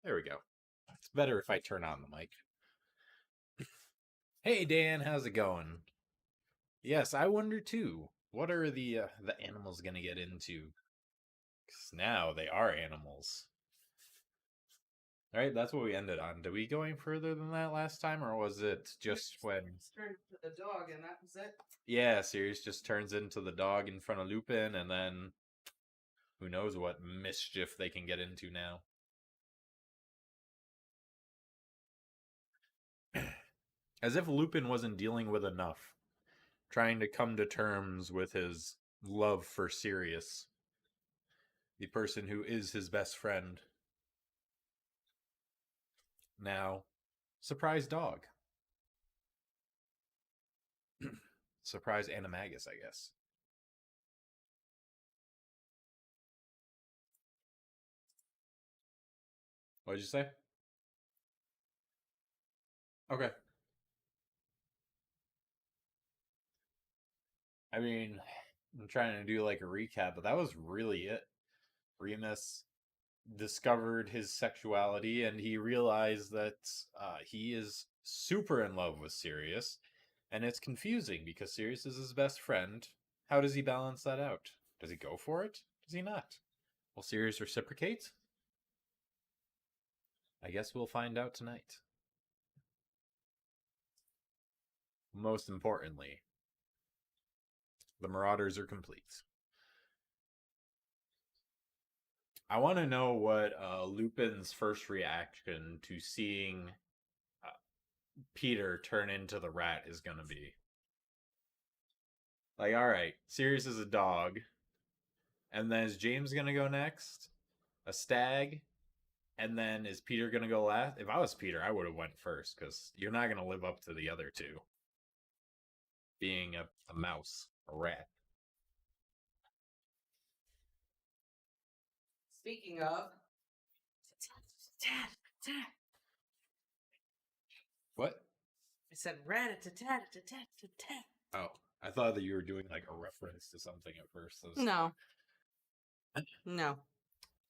There we go. It's better if I turn on the mic. Hey Dan, how's it going? Yes, I wonder too. What are the animals gonna get into? 'Cause now they are animals. All right, that's what we ended on. Did we go any further than that last time, or was it just when? Turned to the dog, and that was it. Yeah, Sirius just turns into the dog in front of Lupin, and then who knows what mischief they can get into now. As if Lupin wasn't dealing with enough, trying to come to terms with his love for Sirius, the person who is his best friend. Now, surprise dog. Surprise animagus, I guess. What did you say? Okay. I mean, I'm trying to do like a recap, but that was really it. Remus discovered his sexuality and he realized that he is super in love with Sirius, and it's confusing because Sirius is his best friend. How does he balance that out? Does he go for it? Does he not? Will Sirius reciprocate? I guess we'll find out tonight. Most importantly, the Marauders are complete. I want to know what Lupin's first reaction to seeing Peter turn into the rat is going to be. Like, all right, Sirius is a dog. And then is James going to go next? A stag? And then is Peter going to go last? If I was Peter, I would have went first because you're not going to live up to the other two. Being a mouse, a rat. Speaking of, What? I said rat-a-tat-tat-tat-tat-tat. Oh, I thought that you were doing like a reference to something at first. No. No.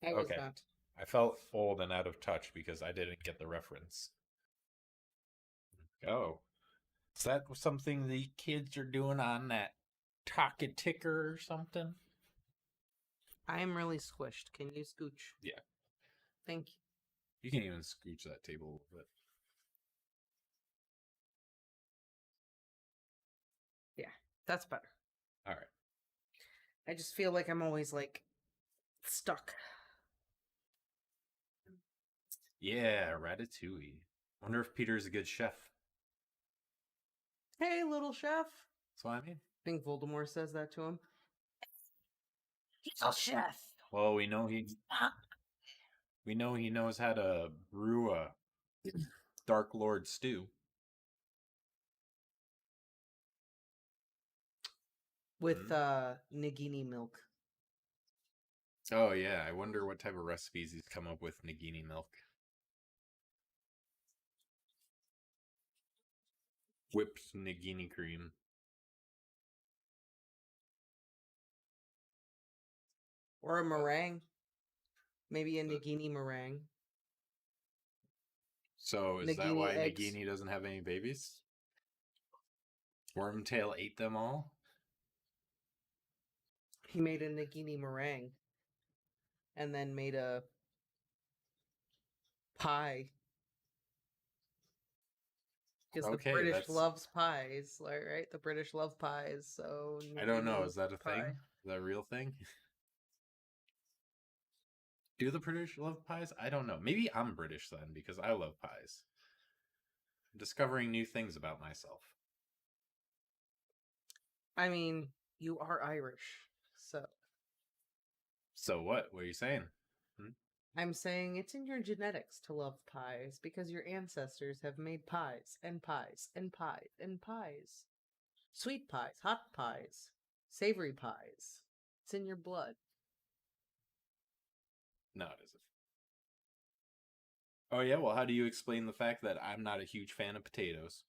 I was Okay. not. I felt old and out of touch because I didn't get the reference. Oh. Is that something the kids are doing on that Talkie Ticker or something? I am really squished. Can you scooch? Yeah. Thank you. You can even scooch that table a little bit. Yeah, that's better. All right. I just feel like I'm always like stuck. Yeah, Ratatouille. Wonder if Peter's a good chef. Hey, little chef. That's what I mean. I think Voldemort says that to him. He's a chef. Well, we know he knows how to brew a Dark Lord stew. With Nagini milk. Oh yeah, I wonder what type of recipes he's come up with Nagini milk. Whipped Nagini cream. Or a meringue. Maybe a Nagini meringue. So is that why Nagini doesn't have any babies? Wormtail ate them all? He made a Nagini meringue. And then made a pie. Because the British loves pies, right? The British love pies, so... I don't know, is that a thing? Is that a real thing? Do the British love pies? I don't know. Maybe I'm British then, because I love pies. I'm discovering new things about myself. I mean, you are Irish, so... So what? What are you saying? I'm saying it's in your genetics to love pies, because your ancestors have made pies, and pies, and pies, and pies. Sweet pies, hot pies, savory pies. It's in your blood. No, it isn't. Oh yeah, well how do you explain the fact that I'm not a huge fan of potatoes?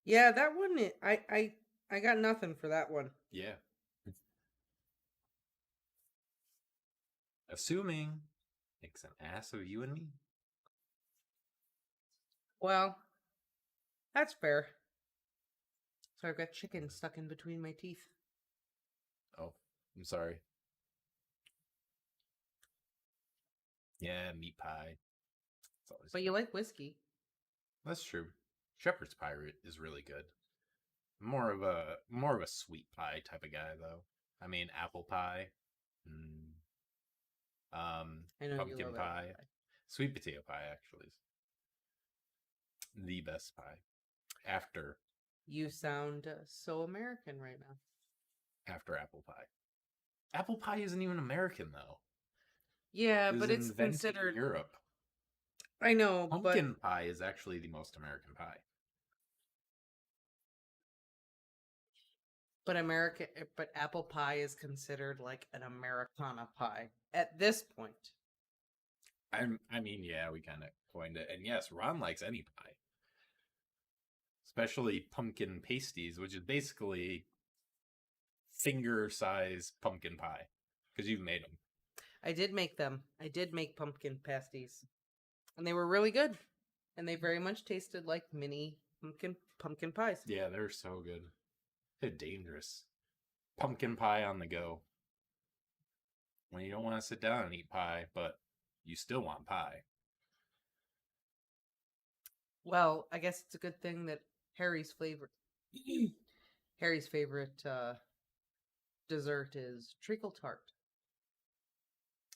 Yeah, that one, I got nothing for that one. Yeah. Assuming makes an ass of you and me. Well, that's fair. So I've got chicken stuck in between my teeth. Oh, I'm sorry. Yeah, meat pie. It's always But you like whiskey. That's true. Shepherd's pie is really good. More of a sweet pie type of guy, though. I mean, apple pie. I know Pumpkin you love pie. apple pie. Sweet potato pie, actually, is the best pie. After You sound so American right now. apple pie. Apple pie isn't even American, though. Yeah, It was but it's invented considered. in Europe. I know, Pumpkin pie is actually the most American pie. but apple pie is considered like an Americana pie at this point. I mean, yeah, we kind of coined it. And yes, Ron likes any pie. Especially pumpkin pasties, which is basically finger-sized pumpkin pie. Because you've made them. I did make them. I did make pumpkin pasties. And they were really good. And they very much tasted like mini pumpkin pies. Yeah, they're so good. They're dangerous. Pumpkin pie on the go. When you don't want to sit down and eat pie, but you still want pie. Well, I guess it's a good thing that Harry's favorite dessert is treacle tart.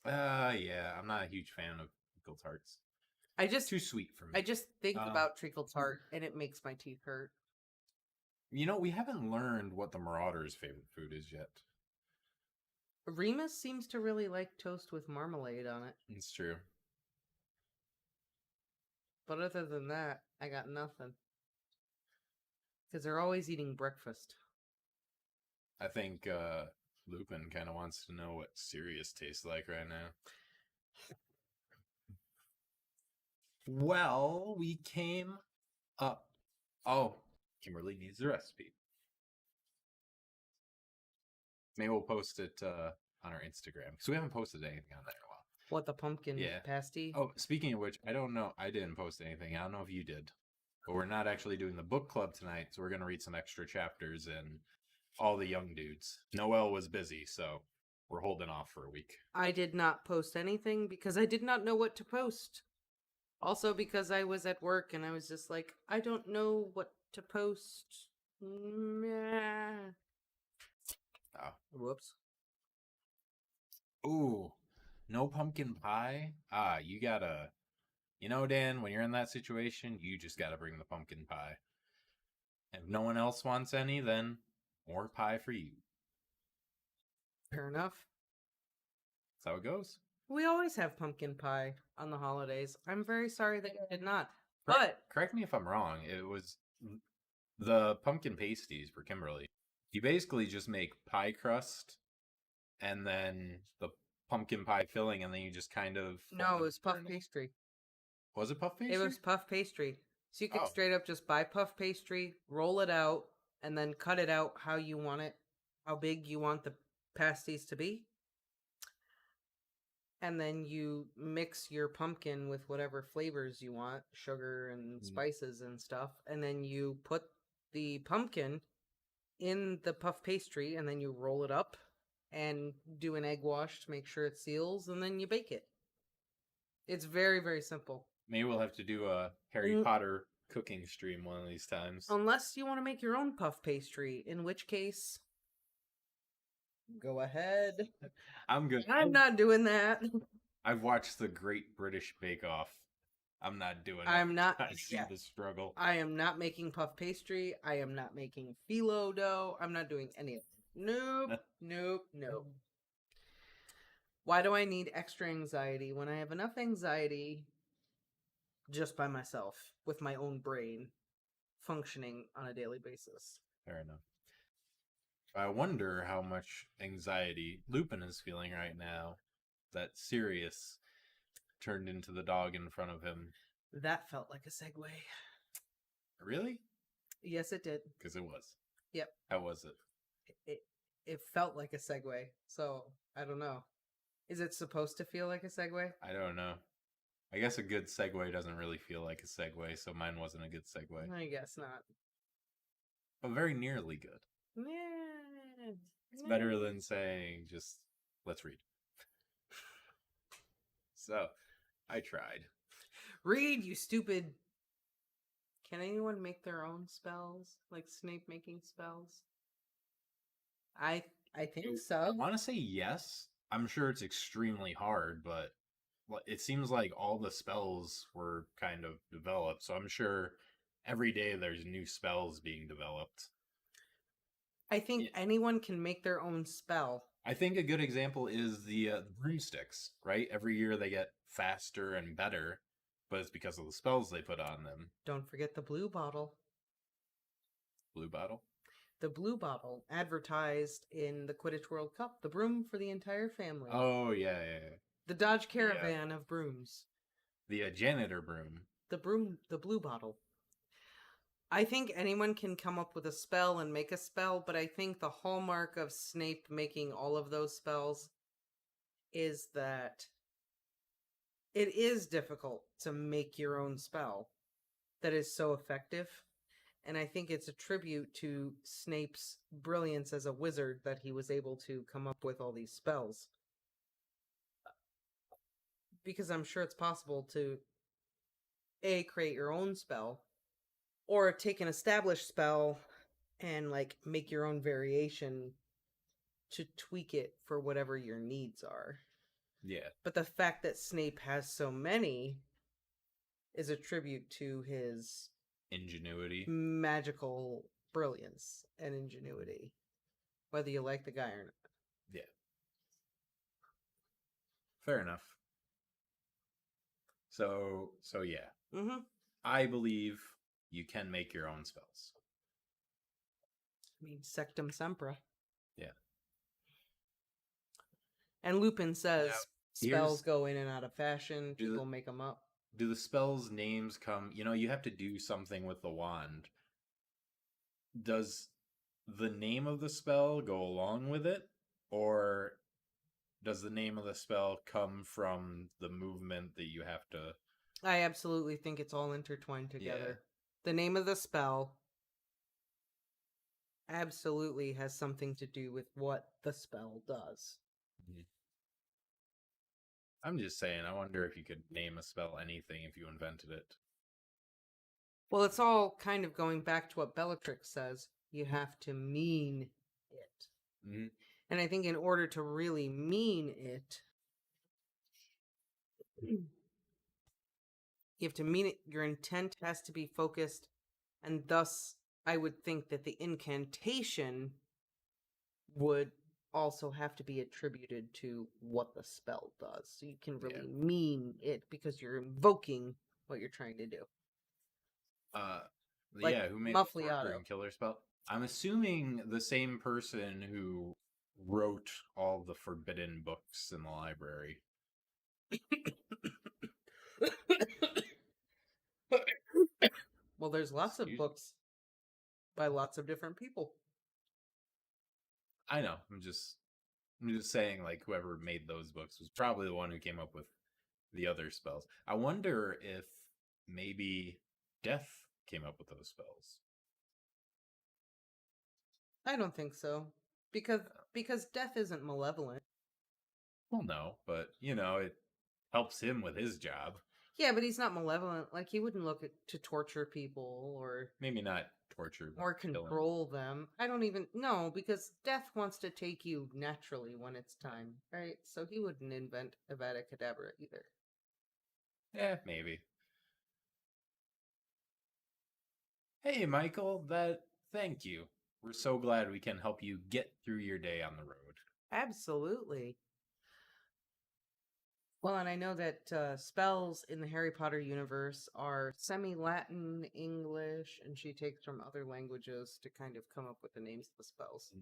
Yeah, I'm not a huge fan of pickle tarts. Too sweet for me. I just think about treacle tart and it makes my teeth hurt. You know, we haven't learned what the Marauders' favorite food is yet. Remus seems to really like toast with marmalade on it. It's true. But other than that, I got nothing. Because they're always eating breakfast. I think Lupin kind of wants to know what Sirius tastes like right now. Well, we came up. Oh, Kimberly needs the recipe. Maybe we'll post it on our Instagram because we haven't posted anything on there in a while. What, the pumpkin pasty? Oh, speaking of which, I don't know. I didn't post anything. I don't know if you did. But we're not actually doing the book club tonight, so we're going to read some extra chapters and all the young dudes. Noelle was busy, so we're holding off for a week. I did not post anything because I did not know what to post. Also because I was at work and I was just like, I don't know what to post. Oh. Whoops. Ooh, no pumpkin pie? You gotta... You know, Dan, when you're in that situation, you just gotta bring the pumpkin pie. If no one else wants any, then more pie for you. Fair enough. That's how it goes. We always have pumpkin pie on the holidays. I'm very sorry that you did not. Correct me if I'm wrong. It was the pumpkin pasties for Kimberly. You basically just make pie crust and then the pumpkin pie filling, and then you just kind of... No, it was puff pastry. Was it puff pastry? It was puff pastry. So you could straight up just buy puff pastry, roll it out, and then cut it out how you want it, how big you want the pasties to be. And then you mix your pumpkin with whatever flavors you want, sugar and spices and stuff. And then you put the pumpkin in the puff pastry, and then you roll it up and do an egg wash to make sure it seals, and then you bake it. It's very, very simple. Maybe we'll have to do a Harry Potter cooking stream one of these times. Unless you want to make your own puff pastry, in which case, go ahead. I'm good. I'm not doing that. I've watched the Great British Bake Off. I'm not doing it. I'm not. I see the struggle. I am not making puff pastry. I am not making phyllo dough. I'm not doing any of it. Nope. Why do I need extra anxiety when I have enough anxiety just by myself with my own brain functioning on a daily basis? Fair enough. I wonder how much anxiety Lupin is feeling right now that Sirius turned into the dog in front of him. That felt like a segue. Really? Yes, it did. Because it was. Yep. How was it? It felt like a segue, so I don't know. Is it supposed to feel like a segue? I don't know. I guess a good segue doesn't really feel like a segue, so mine wasn't a good segue. I guess not. But very nearly good. Yeah. It's better than saying just, let's read. So, I tried. Read, you stupid. Can anyone make their own spells? Like Snape making spells? I think so. I want to say yes. I'm sure it's extremely hard, but it seems like all the spells were kind of developed. So I'm sure every day there's new spells being developed. I think anyone can make their own spell. I think a good example is the broomsticks, right? Every year they get faster and better, but it's because of the spells they put on them. Don't forget the blue bottle. Blue bottle? The blue bottle advertised in the Quidditch World Cup. The broom for the entire family. Oh, yeah. The Dodge Caravan of brooms. The janitor broom. The blue bottle. I think anyone can come up with a spell and make a spell, but I think the hallmark of Snape making all of those spells is that it is difficult to make your own spell that is so effective. And I think it's a tribute to Snape's brilliance as a wizard that he was able to come up with all these spells. Because I'm sure it's possible to create your own spell, or take an established spell and like make your own variation to tweak it for whatever your needs are. Yeah. But the fact that Snape has so many is a tribute to his ingenuity, magical brilliance, and ingenuity, whether you like the guy or not. Yeah. Fair enough. So yeah. Mm-hmm. I believe you can make your own spells. I mean, Sectum Sempra. Yeah. And Lupin says spells here's- go in and out of fashion. Do the- People make them up. Do the spells' names come... You have to do something with the wand. Does the name of the spell go along with it? Or does the name of the spell come from the movement that you have to... I absolutely think it's all intertwined together. Yeah. The name of the spell absolutely has something to do with what the spell does. I'm just saying, I wonder if you could name a spell anything if you invented it. Well, it's all kind of going back to what Bellatrix says. You have to mean it. Mm-hmm. And I think in order to really mean it, you have to mean it. Your intent has to be focused. And thus, I would think that the incantation would also have to be attributed to what the spell does. So you can really mean it because you're invoking what you're trying to do. Like who made Muffly the Auto. Sorcerer and Killer spell? I'm assuming the same person who wrote all the forbidden books in the library. Well, there's lots of books by lots of different people. I know. I'm just saying, like, whoever made those books was probably the one who came up with the other spells. I wonder if maybe Death came up with those spells. I don't think so. Because Death isn't malevolent. Well, no, but, it helps him with his job. Yeah, but he's not malevolent. Like, he wouldn't look to torture people or... Maybe not torture. Or control them. I don't even... No, because Death wants to take you naturally when it's time, right? So he wouldn't invent Avada Kedavra either. Yeah, maybe. Hey, Michael, thank you. We're so glad we can help you get through your day on the road. Absolutely. Well, and I know that spells in the Harry Potter universe are semi-Latin, English, and she takes from other languages to kind of come up with the names of the spells.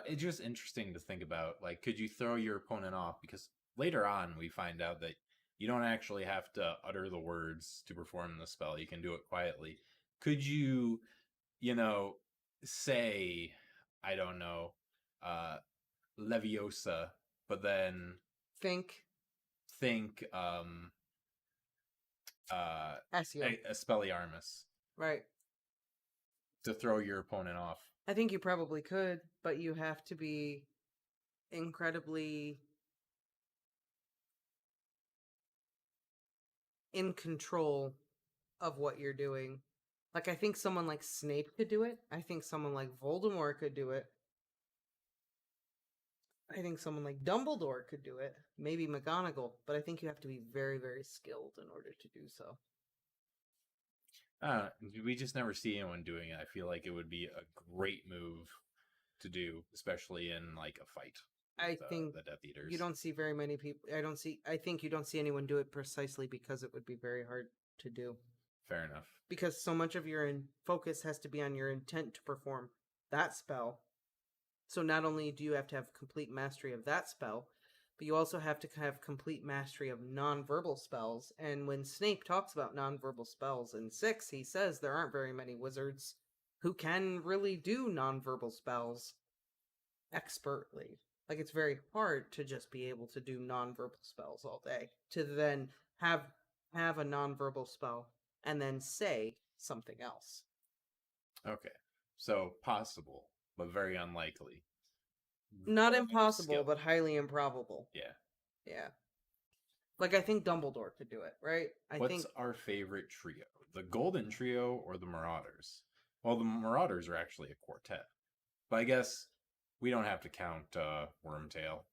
It's just interesting to think about, like, could you throw your opponent off? Because later on, we find out that you don't actually have to utter the words to perform the spell. You can do it quietly. Could you, say, I don't know, Leviosa, but then Think. Accio. Expelliarmus Right. to throw your opponent off. I think you probably could, but you have to be incredibly in control of what you're doing. Like, I think someone like Snape could do it. I think someone like Voldemort could do it. I think someone like Dumbledore could do it. Maybe McGonagall. But I think you have to be very, very skilled in order to do so. We just never see anyone doing it. I feel like it would be a great move to do, especially in like a fight. I think the Death Eaters. You don't see very many people. I think you don't see anyone do it precisely because it would be very hard to do. Fair enough. Because so much of your focus has to be on your intent to perform that spell. So not only do you have to have complete mastery of that spell, but you also have to have complete mastery of nonverbal spells. And when Snape talks about nonverbal spells in 6, he says there aren't very many wizards who can really do nonverbal spells expertly. Like, it's very hard to just be able to do nonverbal spells all day. To then have a nonverbal spell and then say something else. Okay. So possible, but very unlikely. Not impossible, but highly improbable. Yeah. Yeah. Like, I think Dumbledore could do it, right? What's our favorite trio? The Golden Trio or the Marauders? Well, the Marauders are actually a quartet. But I guess we don't have to count Wormtail.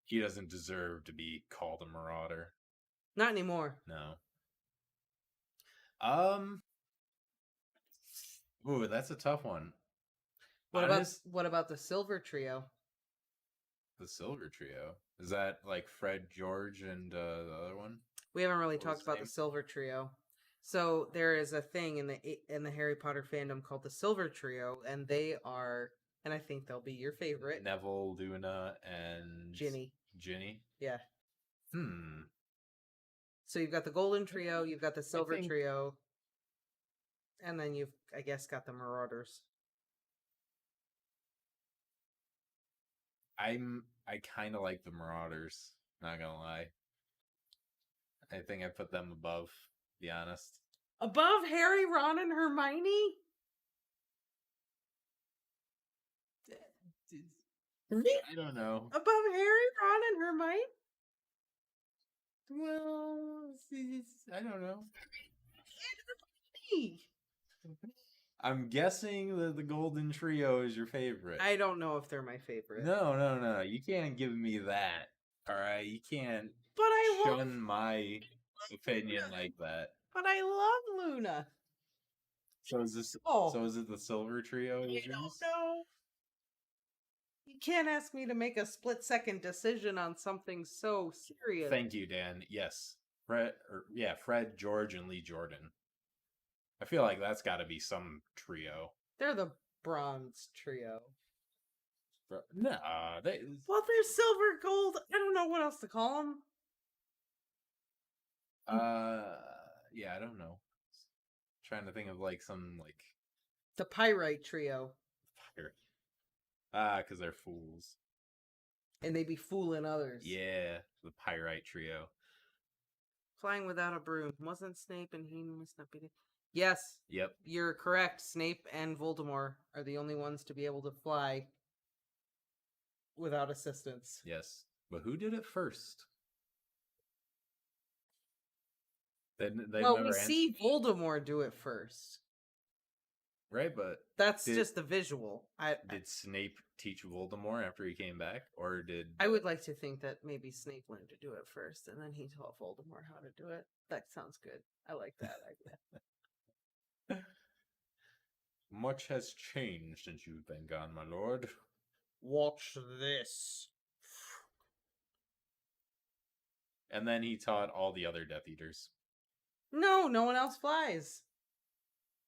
He doesn't deserve to be called a Marauder. Not anymore. No. Ooh, that's a tough one. What about the Silver Trio? The Silver Trio? Is that like Fred, George, and the other one? We haven't really talked about the Silver Trio. So there is a thing in the Harry Potter fandom called the Silver Trio, and they are, and I think they'll be your favorite. Neville, Luna, and Ginny. Yeah. So you've got the Golden Trio, you've got the Silver Trio, and then you've, I guess, got the Marauders. I kind of like the Marauders, not gonna lie. I think I put them above, to be honest. Above Harry, Ron, and Hermione? I don't know. Above Harry, Ron, and Hermione? Well, I don't know. I'm guessing that the Golden Trio is your favorite. I don't know if they're my favorite. No. You can't give me that. All right, you can't. But I shun my opinion like that. But I love Luna. So is this? So is it the Silver Trio? I don't know. You can't ask me to make a split-second decision on something so serious. Thank you, Dan. Yes, Fred, George, and Lee Jordan. I feel like that's got to be some trio. They're the Bronze Trio. No, they're silver, gold. I don't know what else to call them. Yeah, I don't know. Trying to think of like some like the Pyrite Trio. Because they're fools. And they be fooling others. Yeah, the Pyrite Trio. Flying without a broom. Wasn't Snape and he must not be there. Yes. Yep. You're correct. Snape and Voldemort are the only ones to be able to fly without assistance. Yes. But who did it first? We see Voldemort do it first. Right, but that's just the visual. Did Snape teach Voldemort after he came back, or did I would like to think that maybe Snape learned to do it first, and then he taught Voldemort how to do it. That sounds good. I like that idea. Much has changed since you've been gone, my lord. Watch this. And then he taught all the other Death Eaters. No one else flies.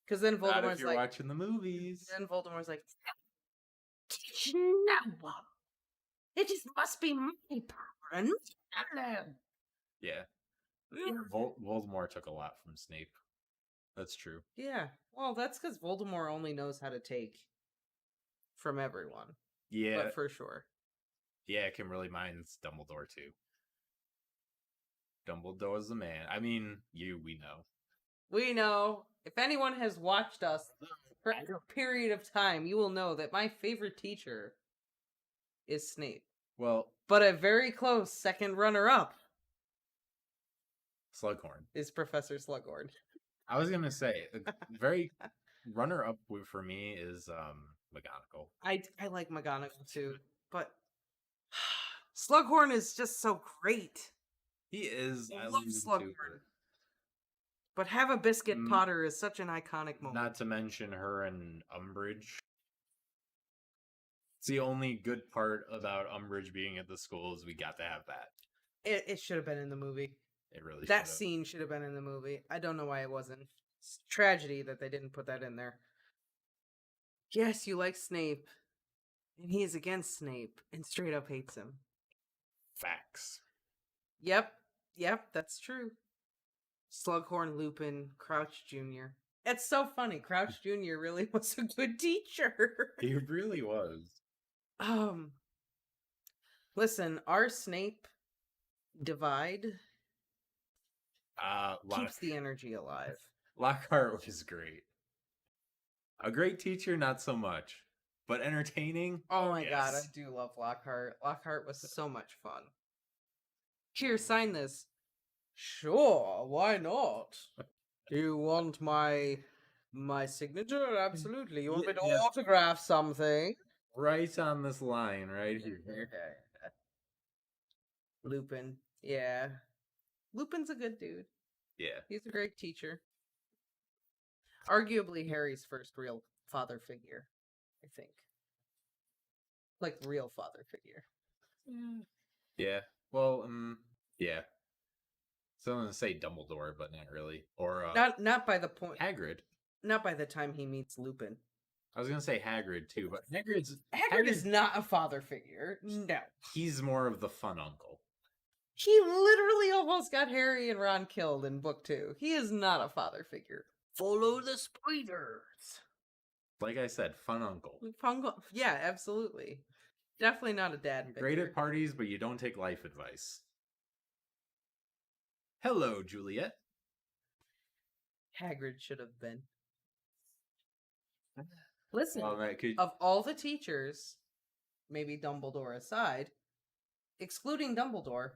Because then Voldemort's not if you're watching the movies. Then Voldemort's like, no, it just must be my power and yeah. Voldemort took a lot from Snape. That's true. Yeah. Well, that's because Voldemort only knows how to take from everyone. Yeah. But for sure. Yeah, Kimberly, mine's Dumbledore too. Dumbledore's the man. I mean, we know. We know. If anyone has watched us for a period of time, you will know that my favorite teacher is Snape. Well, but a very close second runner-up Slughorn is Professor Slughorn. I was gonna say, very runner-up for me is McGonagall. I like McGonagall too, but Slughorn is just so great. He is. I love love him too, Slughorn. But Have a Biscuit Potter is such an iconic moment. Not to mention her and Umbridge. It's the only good part about Umbridge being at the school is we got to have that. It should have been in the movie. It really that scene should have been in the movie. I don't know why it wasn't. It's a tragedy that they didn't put that in there. Yes, you like Snape, and he is against Snape and straight up hates him. Facts. Yep, that's true. Slughorn, Lupin, Crouch Jr. It's so funny. Crouch Jr. really was a good teacher. He really was. Listen, our Snape divide keeps the energy alive. Lockhart was great. A great teacher, not so much. But entertaining? Oh my god, I do love Lockhart. Lockhart was so much fun. Here, sign this. Sure, why not? Do you want my signature? Absolutely. You want me to autograph something? Right on this line, right here. Lupin. Yeah. Lupin's a good dude. Yeah. He's a great teacher. Arguably Harry's first real father figure, I think. Like, real father figure. Yeah. Well, yeah. So I'm gonna say Dumbledore, but not really. Or not by the point. Hagrid. Not by the time he meets Lupin. I was gonna say Hagrid too, but Hagrid is not a father figure. No. He's more of the fun uncle. He literally almost got Harry and Ron killed in book 2. He is not a father figure. Follow the spiders. Like I said, fun uncle. Yeah, absolutely. Definitely not a dad figure. Great at parties, but you don't take life advice. Hello, Juliet. Hagrid should have been. Listen, right, of all the teachers, maybe Dumbledore aside, excluding Dumbledore,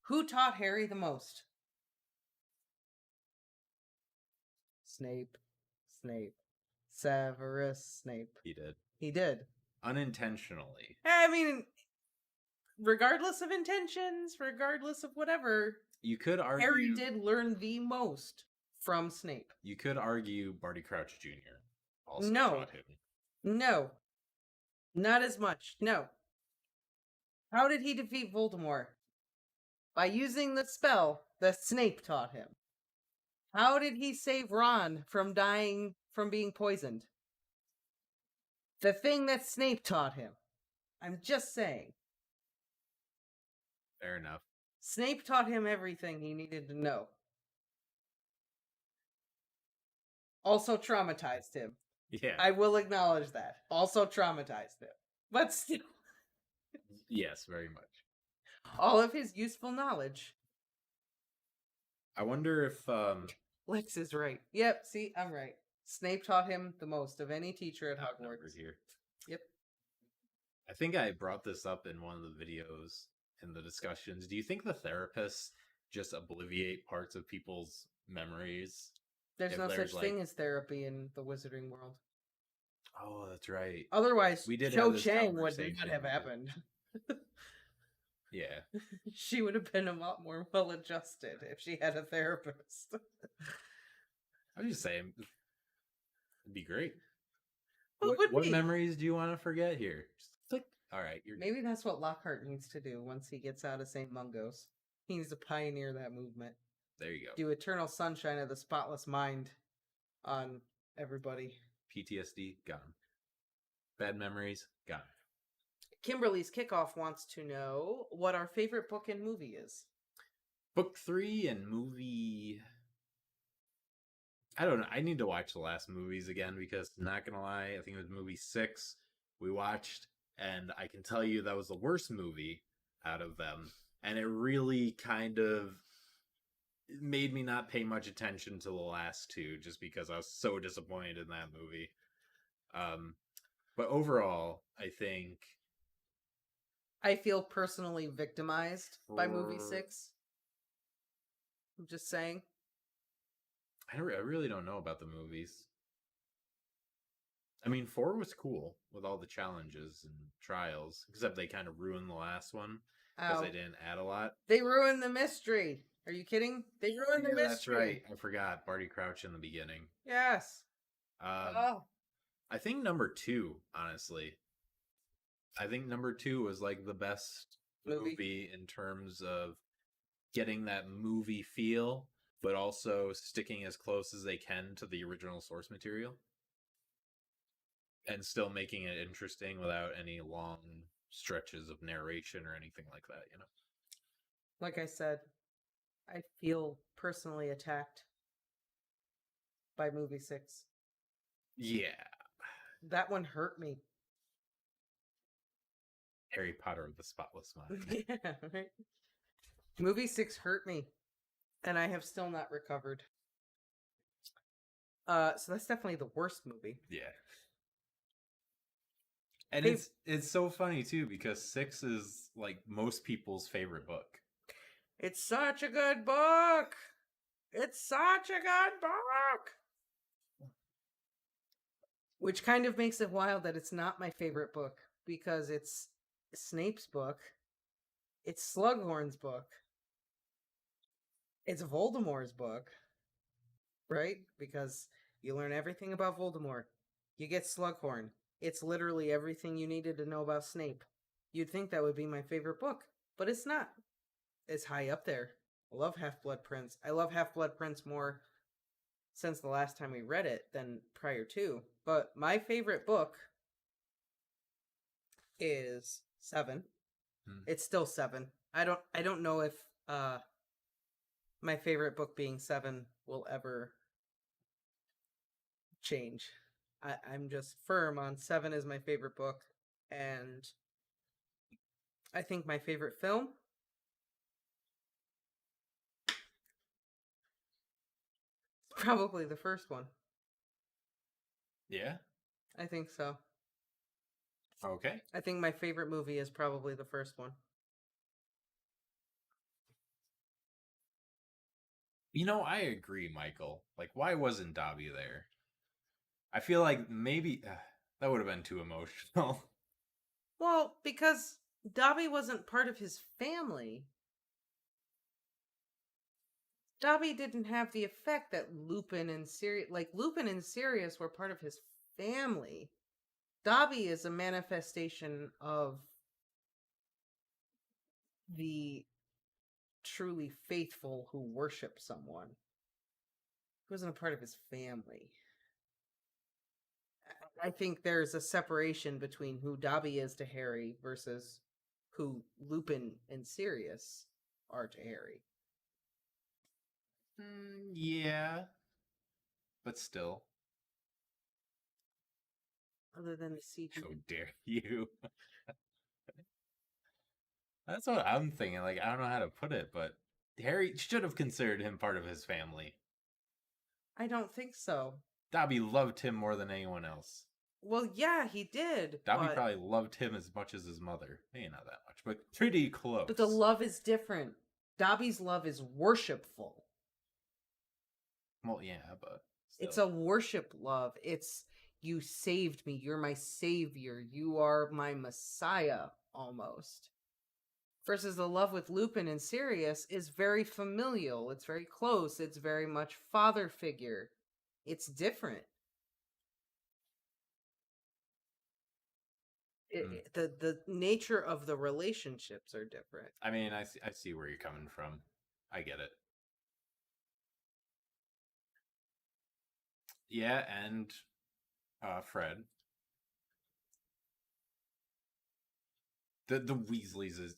who taught Harry the most? Snape. Severus Snape. He did. Unintentionally. I mean, regardless of intentions, regardless of whatever, you could argue Harry did learn the most from Snape. You could argue Barty Crouch Jr. also No. taught him. No. Not as much. No. How did he defeat Voldemort? By using the spell that Snape taught him. How did he save Ron from dying from being poisoned? The thing that Snape taught him. I'm just saying. Fair enough. Snape taught him everything he needed to know. Also traumatized him. Yeah. I will acknowledge that. Also traumatized him. But still. Yes, very much. All of his useful knowledge. I wonder if Lex is right. Yep, see, I'm right. Snape taught him the most of any teacher at Hogwarts. Here. Yep. I think I brought this up in one of the videos in the discussions. Do you think the therapists just obliviate parts of people's memories? There's no such thing as therapy in the wizarding world. Oh, that's right. Otherwise, we did Cho Chang would not have happened. Yeah. She would have been a lot more well-adjusted if she had a therapist. I'm just saying, it'd be great. What memories do you want to forget here? Just click. All right. Maybe that's what Lockhart needs to do once he gets out of St. Mungo's. He needs to pioneer that movement. There you go. Do Eternal Sunshine of the Spotless Mind on everybody. PTSD, gone. Bad memories, gone. Kimberly's Kickoff wants to know what our favorite book and movie is. Book 3 and movie... I don't know. I need to watch the last movies again because, not gonna lie, I think it was movie 6 we watched, and I can tell you that was the worst movie out of them, and it really kind of made me not pay much attention to the last two just because I was so disappointed in that movie. But overall, I think I feel personally victimized by movie 6. I'm just saying. I really don't know about the movies. I mean, 4 was cool with all the challenges and trials, except they kind of ruined the last one because they didn't add a lot. They ruined the mystery. Are you kidding? They ruined the mystery. That's right. I forgot Barty Crouch in the beginning. Yes. I think number 2, honestly. I think number 2 was like the best movie in terms of getting that movie feel, but also sticking as close as they can to the original source material. And still making it interesting without any long stretches of narration or anything like that, you know? Like I said, I feel personally attacked by movie 6. Yeah. That one hurt me. Harry Potter with the spotless mind. Yeah, right? Movie 6 hurt me, and I have still not recovered. So that's definitely the worst movie. Yeah. And it's so funny too because 6 is like most people's favorite book. It's such a good book. It's such a good book. Which kind of makes it wild that it's not my favorite book because it's Snape's book. It's Slughorn's book. It's Voldemort's book. Right? Because you learn everything about Voldemort. You get Slughorn. It's literally everything you needed to know about Snape. You'd think that would be my favorite book, but it's not. It's high up there. I love Half-Blood Prince. I love Half-Blood Prince more since the last time we read it than prior to. But my favorite book is 7. It's still 7. I don't know if my favorite book being 7 will ever change. I'm just firm on 7 is my favorite book, and I think my favorite film is probably the first one. Yeah? I think so. Okay. I think my favorite movie is probably the first one. You know, I agree, Michael. Like, why wasn't Dobby there? I feel like maybe that would have been too emotional. Well, because Dobby wasn't part of his family. Dobby didn't have the effect that Lupin and Sirius... Like, Lupin and Sirius were part of his family. Dobby is a manifestation of the truly faithful who worship someone. He wasn't a part of his family. I think there's a separation between who Dobby is to Harry versus who Lupin and Sirius are to Harry. Yeah. But still. Other than the CG. How dare you? That's what I'm thinking. Like, I don't know how to put it, but Harry should have considered him part of his family. I don't think so. Dobby loved him more than anyone else. Well, yeah, he did. Dobby probably loved him as much as his mother. Maybe not that much, but pretty close. But the love is different. Dobby's love is worshipful. Well, yeah, but still. It's a worship love. It's, you saved me. You're my savior. You are my messiah, almost. Versus the love with Lupin and Sirius is very familial. It's very close. It's very much father figure. It's different. The nature of the relationships are different. I mean, I see where you're coming from. I get it. Yeah, and Fred. The Weasleys is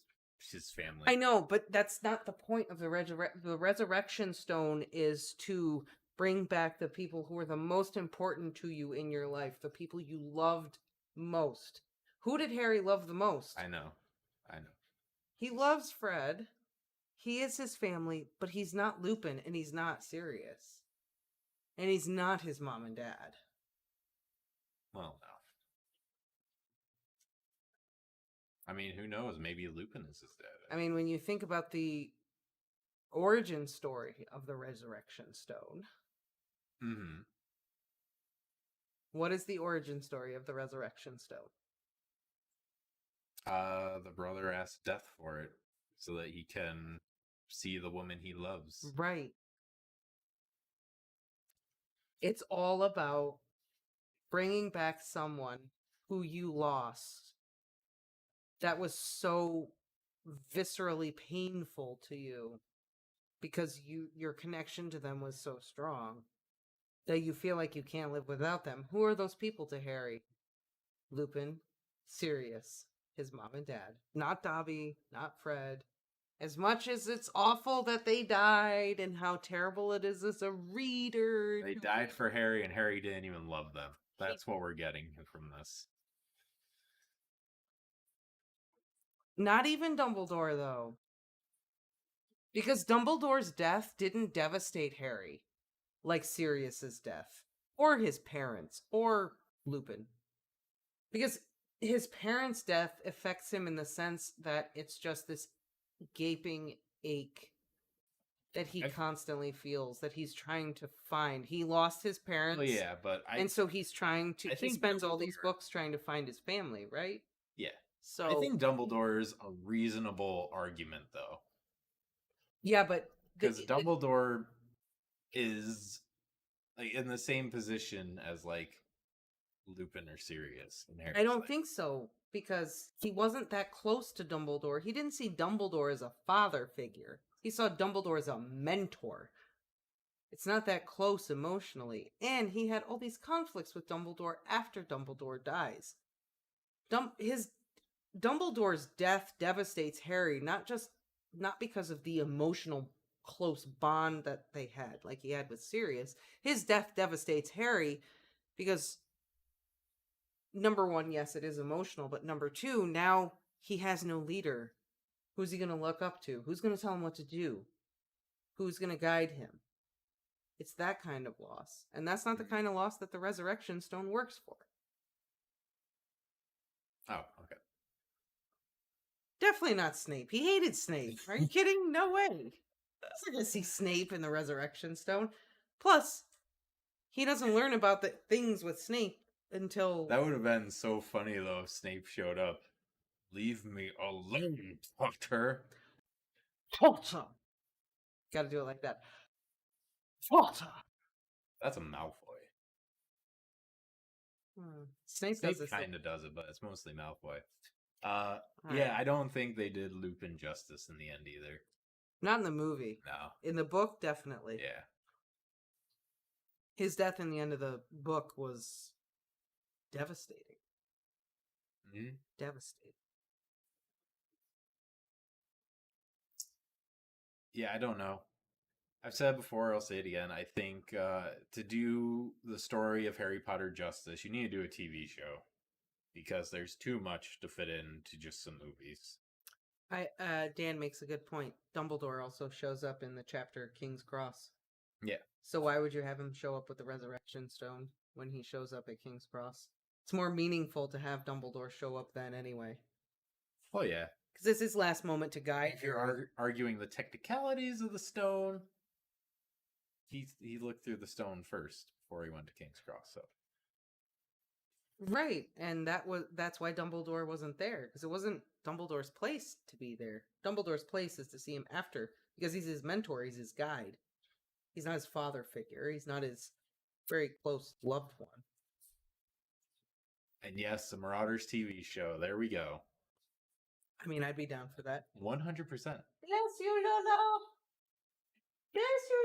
his family. I know, but that's not the point of the Resurrection Stone is to bring back the people who are the most important to you in your life, the people you loved most, Who did Harry love the most? I know. He loves Fred. He is his family, but he's not Lupin, and he's not Sirius. And he's not his mom and dad. Well, no. I mean, who knows? Maybe Lupin is his dad. I mean, when you think about the origin story of the Resurrection Stone, Mm-hmm. what is the origin story of the Resurrection Stone? The brother asked Death for it so that he can see the woman he loves. Right. It's all about bringing back someone who you lost that was so viscerally painful to you because your connection to them was so strong that you feel like you can't live without them. Who are those people to Harry? Lupin, Sirius, his mom and dad. Not Dobby, not Fred. As much as it's awful that they died and how terrible it is as a reader. They died for Harry, and Harry didn't even love them. That's what we're getting from this. Not even Dumbledore, though. Because Dumbledore's death didn't devastate Harry like Sirius's death, or his parents, or Lupin. Because his parents' death affects him in the sense that it's just this gaping ache that he constantly feels, that he's trying to find. He lost his parents. Well, yeah, but and so he's trying to. He spends all these books trying to find his family, right? Yeah. So I think Dumbledore's a reasonable argument, though. Yeah, but because Dumbledore is like in the same position as like Lupin or Sirius. I don't think so, because he wasn't that close to Dumbledore. He didn't see Dumbledore as a father figure. He saw Dumbledore as a mentor. It's not that close emotionally. And he had all these conflicts with Dumbledore after Dumbledore dies. Dumbledore's death devastates Harry, not because of the emotional close bond that they had, like he had with Sirius. His death devastates Harry because, number one, yes, it is emotional, but number two, now he has no leader. Who's he going to look up to? Who's going to tell him what to do? Who's going to guide him? It's that kind of loss. And that's not the kind of loss that the Resurrection Stone works for. Oh, okay. Definitely not Snape. He hated Snape. Are you kidding? No way. He's not going to see Snape in the Resurrection Stone. Plus, he doesn't learn about the things with Snape until... That would have been so funny, though, if Snape showed up. Leave me alone, Potter. Potter! Gotta do it like that. Potter! That's a Malfoy. Snape kind of does it, but it's mostly Malfoy. Yeah, I don't think they did Lupin justice in the end either. Not in the movie. No. In the book, definitely. Yeah. His death in the end of the book was devastating. Mm-hmm. Devastating. Yeah, I don't know. I've said it before, I'll say it again. I think to do the story of Harry Potter justice, you need to do a TV show. Because there's too much to fit into just some movies. Dan makes a good point. Dumbledore also shows up in the chapter King's Cross. Yeah. So why would you have him show up with the Resurrection Stone when he shows up at King's Cross? It's more meaningful to have Dumbledore show up then anyway. Oh, yeah. Because it's his last moment to guide. If you're arguing the technicalities of the stone, he looked through the stone first before he went to King's Cross, so... Right, and that's why Dumbledore wasn't there, because it wasn't Dumbledore's place to be there. Dumbledore's place is to see him after, because he's his mentor, he's his guide. He's not his father figure, he's not his very close loved one. And yes, the Marauders TV show, there we go. I mean, I'd be down for that. 100%. Yes, you Lola! Yes, you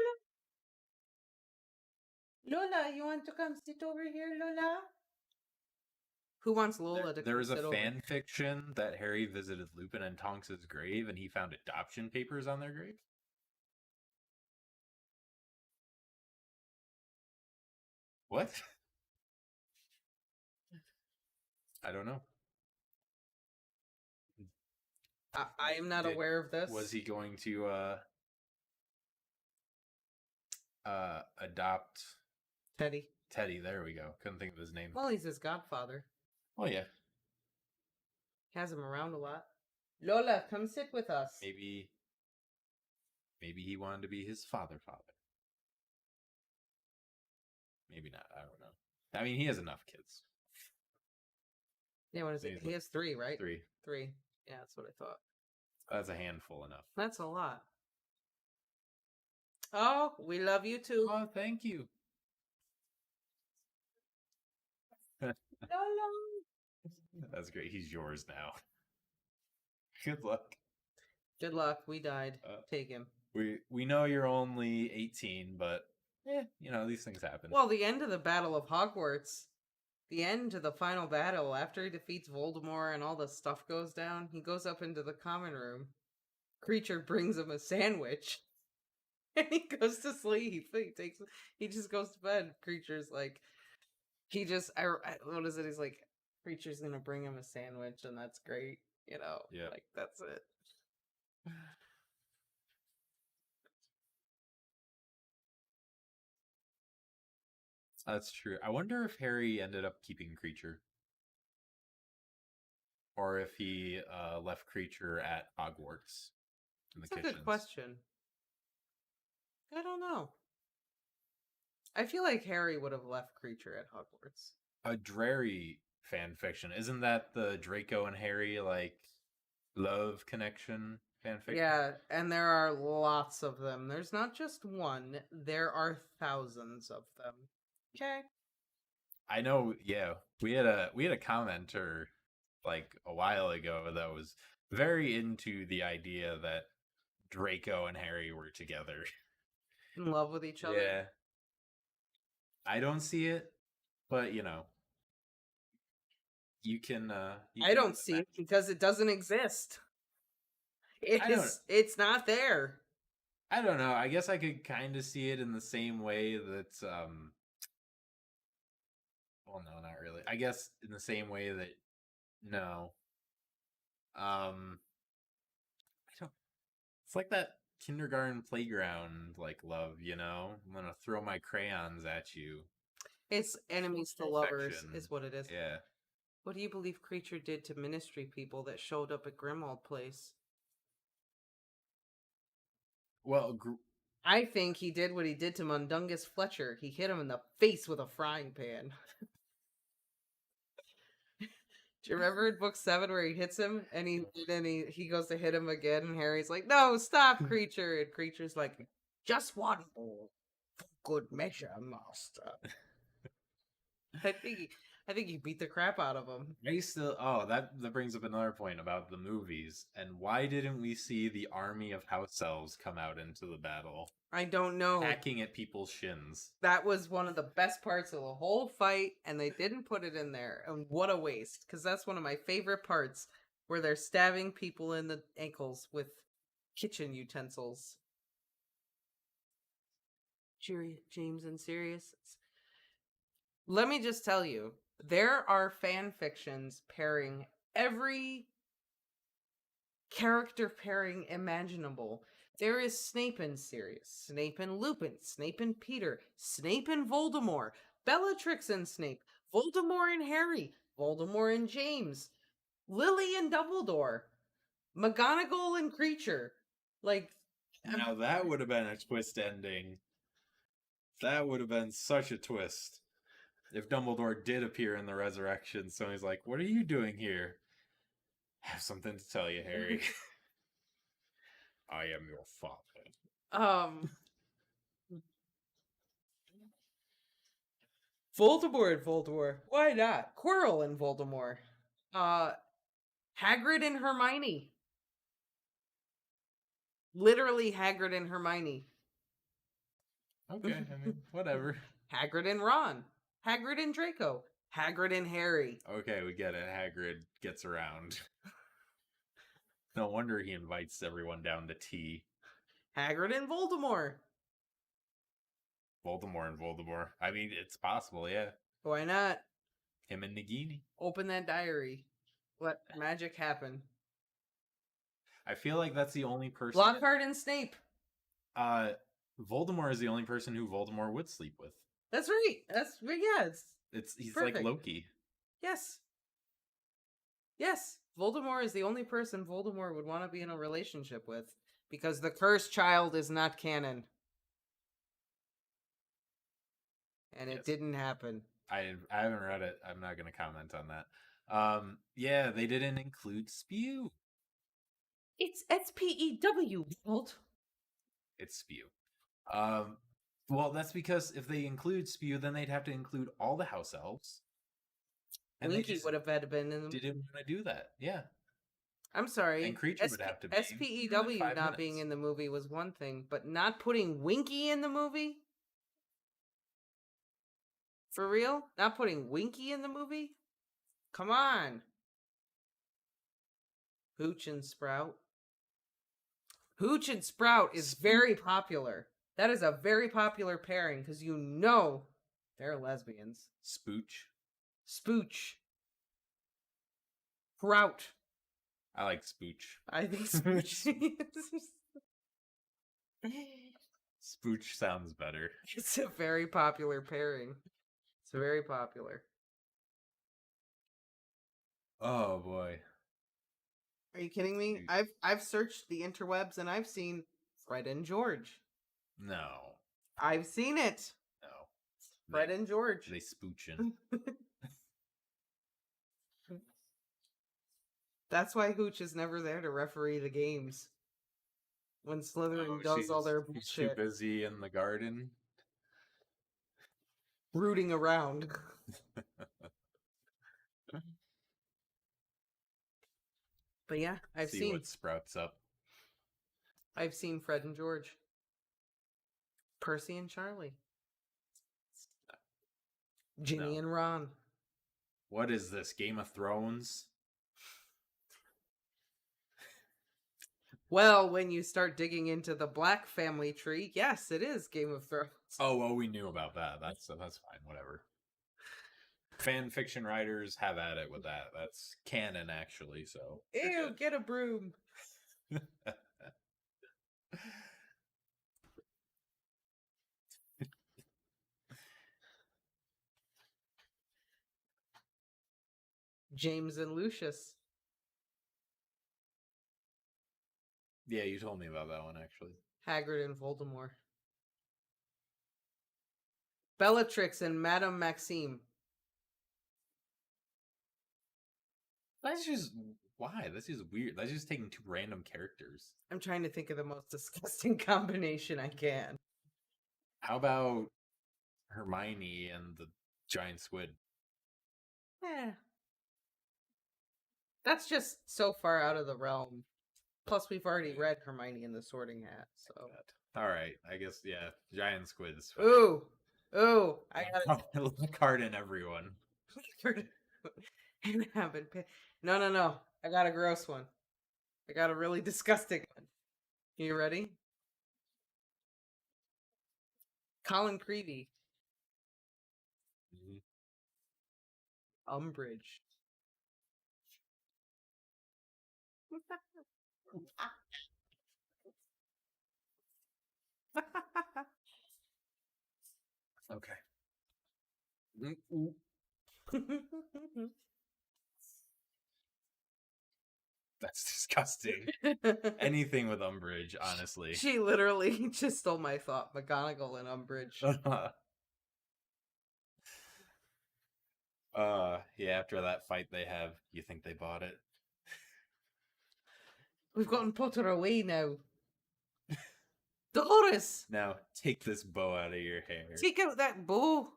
Lola! Lola, you want to come sit over here, Lola? Who wants Lola to come There was a sit over? fan fiction that Harry visited Lupin and Tonks's grave and he found adoption papers on their grave. What? I don't know. I am not aware of this. Was he going to adopt Teddy? Teddy? There we go. Couldn't think of his name. Well, he's his godfather. Oh yeah. Has him around a lot. Lola, come sit with us. Maybe he wanted to be his father. Maybe not. I don't know. I mean, he has enough kids. Yeah, what is it? He has 3, right? 3. 3. Yeah, that's what I thought. That's a handful enough. That's a lot. Oh, we love you too. Oh, thank you. Lola. That's great. He's yours now. Good luck. Good luck. We died. Take him. We know you're only 18, but you know, these things happen. Well, the end of the Battle of Hogwarts, the end to the final battle, after he defeats Voldemort and all the stuff goes down, he goes up into the common room. Creature brings him a sandwich. And he goes to sleep. He just goes to bed. Creature's like, what is it? He's like, Creature's gonna bring him a sandwich, and that's great. You know, like, that's it. That's true. I wonder if Harry ended up keeping Creature. Or if he left Creature at Hogwarts. That's a good question. I don't know. I feel like Harry would have left Creature at Hogwarts. A Drarry fan fiction. Isn't that the Draco and Harry, like, love connection fan fiction? Yeah, and there are lots of them. There's not just one. There are thousands of them. Okay. I know, yeah. We had a commenter like a while ago that was very into the idea that Draco and Harry were together. In love with each other? Yeah. I don't see it, but you know. You can I don't see it because it doesn't exist. It's not there. I don't know. I guess I could kind of see it in the same way that well, no, not really. I guess in the same way that no. I don't. It's like that kindergarten playground like love, you know? I'm gonna throw my crayons at you. It's enemies to lovers is what it is. Yeah. What do you believe Creature did to ministry people that showed up at Grimmauld Place? Well, I think he did what he did to Mundungus Fletcher. He hit him in the face with a frying pan. Do you remember in book 7 where he hits him and he goes to hit him again and Harry's like, "No, stop, Creature!" And Creature's like, "Just one more for good measure, master." I think he beat the crap out of him. That brings up another point about the movies. And why didn't we see the army of house elves come out into the battle? I don't know. Hacking at people's shins. That was one of the best parts of the whole fight, and they didn't put it in there. And what a waste, because that's one of my favorite parts, where they're stabbing people in the ankles with kitchen utensils. James and Sirius. Let me just tell you, there are fan fictions pairing every character pairing imaginable. There is Snape and Sirius, Snape and Lupin, Snape and Peter, Snape and Voldemort, Bellatrix and Snape, Voldemort and Harry, Voldemort and James, Lily and Dumbledore, McGonagall and Creature. Like, now that would have been a twist ending. That would have been such a twist. If Dumbledore did appear in the resurrection, so he's like, "What are you doing here?" "I have something to tell you, Harry." "I am your father." Voldemort and Voldemort. Why not? Quirrell and Voldemort. Hagrid and Hermione. Literally Hagrid and Hermione. Okay, I mean, whatever. Hagrid and Ron. Hagrid and Draco. Hagrid and Harry. Okay, we get it. Hagrid gets around. No wonder he invites everyone down to tea. Hagrid and Voldemort. Voldemort and Voldemort. I mean, it's possible, yeah. Why not? Him and Nagini. Open that diary. Let magic happen. I feel like that's the only person. Lockhart and Snape. Voldemort is the only person who Voldemort would sleep with. That's right. That's yeah. He's perfect. like Loki. Yes. Yes. Voldemort is the only person Voldemort would want to be in a relationship with because the cursed child is not canon. And it didn't happen. I haven't read it. I'm not going to comment on that. Yeah, they didn't include spew. It's SPEW, Walt. It's spew. Well, that's because if they include spew, then they'd have to include all the house elves. And Winky would have had to been in them. Didn't want to do that. Yeah. I'm sorry. And Creature would have to be. SPEW not being in the movie was one thing, but not putting Winky in the movie? For real? Not putting Winky in the movie? Come on. Hooch and Sprout. Hooch and Sprout is very popular. That is a very popular pairing because you know they're lesbians. Spooch. Spooch. Sprout. I like Spooch. I think Spooch. Spooch sounds better. It's a very popular pairing. It's very popular. Oh boy. Are you kidding me? I've searched the interwebs and I've seen Fred and George. No. I've seen it. No. Fred and George. They spoochin'. That's why Hooch is never there to referee the games. When Slytherin does all their bullshit. She's too busy in the garden. Rooting around. But yeah, I've seen what sprouts up. I've seen Fred and George. Percy and Charlie. Ginny and Ron. What is this, Game of Thrones? Well, when you start digging into the Black family tree, yes, it is Game of Thrones. Oh, well, we knew about that. That's fine, whatever. Fan fiction writers have at it with that. That's canon, actually, so. Ew, get a broom. James and Lucius. Yeah, you told me about that one, actually. Hagrid and Voldemort. Bellatrix and Madame Maxime. That's just... Why? That's just weird. That's just taking two random characters. I'm trying to think of the most disgusting combination I can. How about Hermione and the giant squid? Yeah. That's just so far out of the realm. Plus, we've already read Hermione in the Sorting Hat, so... All right, I guess, yeah, giant squid is fine. Ooh! Ooh! I got it. Lockhart in everyone. No. I got a gross one. I got a really disgusting one. You ready? Colin Creevey. Umbridge. Okay. That's disgusting. Anything with Umbridge, honestly. She literally just stole my thought. McGonagall and Umbridge. Yeah, after that fight they have, you think they bought it? We've gotten Potter away now. Dolores! Now, take this bow out of your hair. Take out that bow!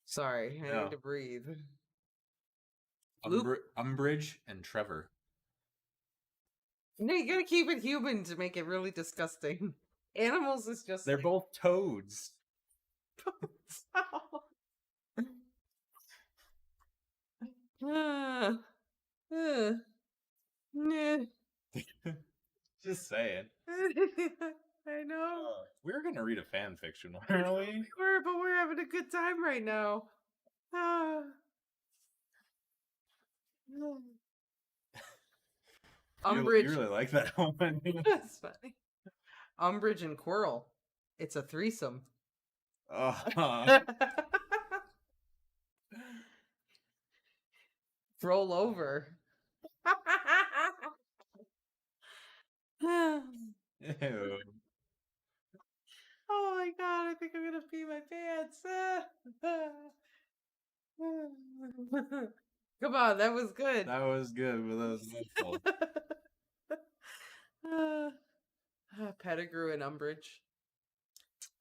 Sorry, I need to breathe. Umbridge and Trevor. No, you gotta keep it human to make it really disgusting. Animals is just... They're both toads. Just saying. I know. We were gonna read a fan fiction, weren't we? We were, but we're having a good time right now. Ah. You Umbridge. really like that one. That's funny. Umbridge and Quirrell. It's a threesome. Roll over. Ew. Oh my god, I think I'm gonna pee my pants. Come on, that was good. That was good, but that was mouthful. Pettigrew and Umbridge.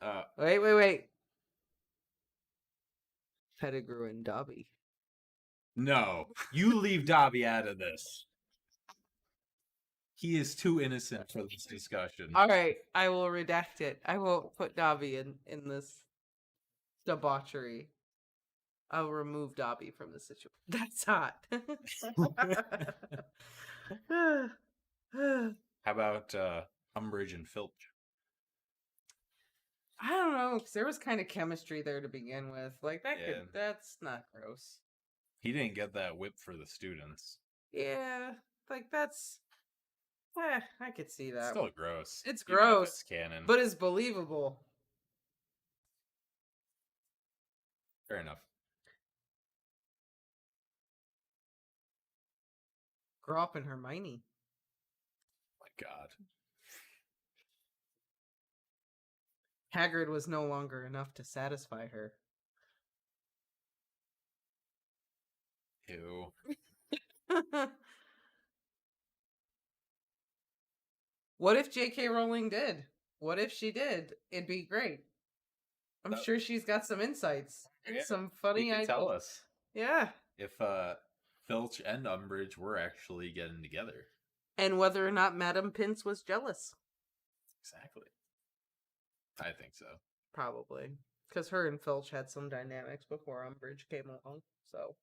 Uh, Wait. Pettigrew and Dobby. no, you leave Dobby out of this. He is too innocent for this discussion. Alright, I will redact it. I won't put Dobby in this debauchery. I'll remove Dobby from the situation. That's hot. How about Umbridge and Filch? I don't know, because there was kind of chemistry there to begin with. Like that's not gross. He didn't get that whip for the students. Yeah, like that's. I could see that. Still gross. It's Even if gross, it's canon. but it's believable. Fair enough. Grow up in Hermione. My God. Hagrid was no longer enough to satisfy her. Ew. What if J.K. Rowling did? What if she did? It'd be great. I'm sure she's got some insights and some funny ideas. Tell us. Yeah. If Filch and Umbridge were actually getting together. And whether or not Madame Pince was jealous. Exactly. I think so. Probably. Because her and Filch had some dynamics before Umbridge came along, so.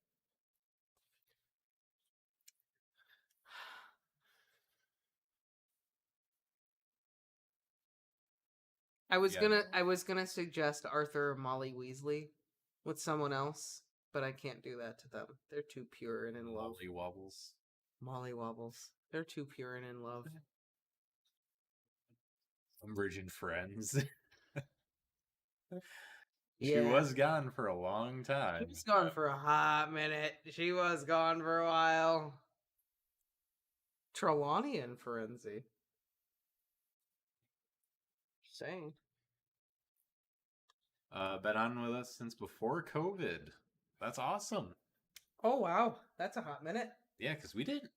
I was gonna suggest Arthur or Molly Weasley with someone else, but I can't do that to them. They're too pure and in love. Molly Wobbles. Molly Wobbles. They're too pure and in love. Umbridge and Friends. She was gone for a long time. She was gone for a hot minute. She was gone for a while. Trelawney and Firenze. Saying. Been on with us since before COVID. That's awesome. Oh, wow. That's a hot minute. Yeah, because we didn't.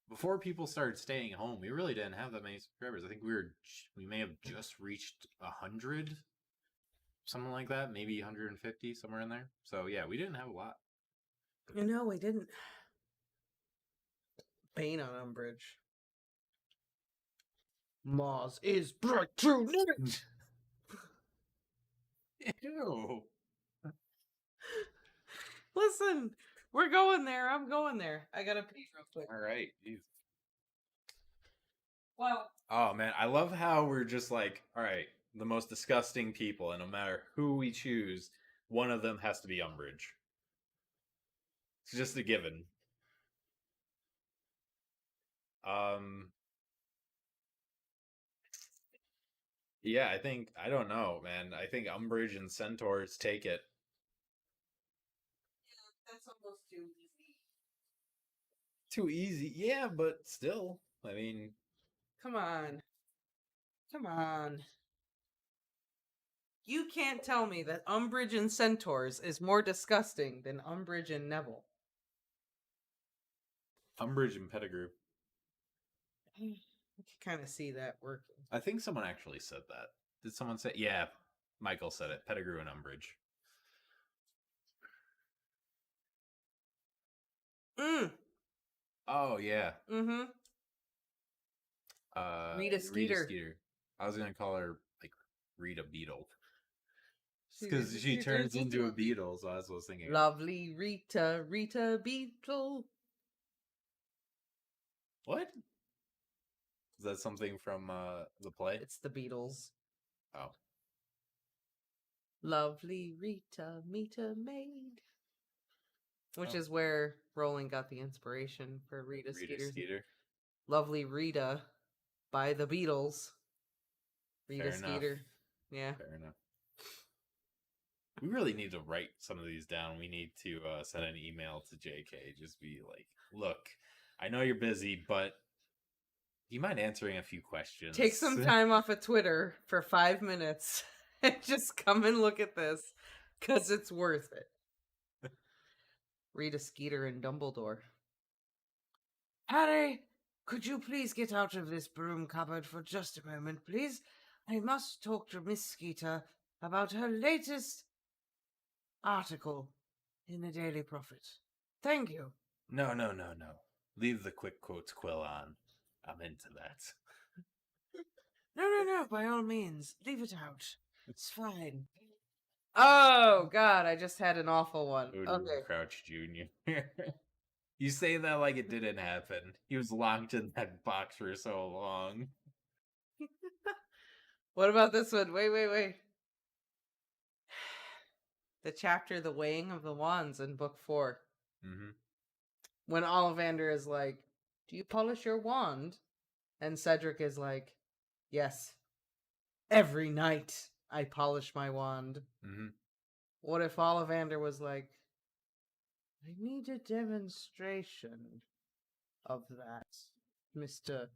Before people started staying home, we really didn't have that many subscribers. I think we may have just reached 100, something like that. Maybe 150, somewhere in there. So yeah, we didn't have a lot. No, we didn't. Bane on Umbridge. Mars is bright tonight. Ew. Listen, we're going there. I'm going there. I gotta pee real quick. All right. Jeez. Well. Oh man, I love how we're just like, all right, the most disgusting people, and no matter who we choose, one of them has to be Umbridge. It's just a given. Yeah, I don't know, man. I think Umbridge and Centaurs take it. Yeah, that's almost too easy. Too easy, yeah, but still, I mean... Come on. Come on. You can't tell me that Umbridge and Centaurs is more disgusting than Umbridge and Neville. Umbridge and Pettigrew. I can kind of see that working. I think someone actually said that. Did someone say? Yeah, Michael said it. Pettigrew and Umbridge. Oh, yeah. Mm-hmm. Rita Skeeter. I was going to call her, like, Rita Beetle. Because she turns into a beetle, so that's what I was thinking. Lovely Rita Beetle. What? Is that something from the play? It's the Beatles. Oh. Lovely Rita, meet a maid. Which Oh. is where Rowling got the inspiration for Rita Skeeter's Skeeter. Lovely Rita by the Beatles. Rita Fair Skeeter. enough. Yeah. Fair enough. We really need to write some of these down. We need to send an email to JK. Just be like, look, I know you're busy, but do you mind answering a few questions? Take some time off of Twitter for 5 minutes and just come and look at this, because it's worth it. Rita Skeeter and Dumbledore. Harry, could you please get out of this broom cupboard for just a moment, please? I must talk to Miss Skeeter about her latest article in the Daily Prophet. Thank you. No. Leave the quick quotes quill on. I'm into that. No, by all means. Leave it out. It's fine. Oh, God, I just had an awful one. Okay. Crouch Jr. You say that like it didn't happen. He was locked in that box for so long. What about this one? Wait. The chapter, The Weighing of the Wands in book 4. Mm-hmm. When Ollivander is like, do you polish your wand? And Cedric is like, yes. Every night I polish my wand. Mm-hmm. What if Ollivander was like, I need a demonstration of that, Mr.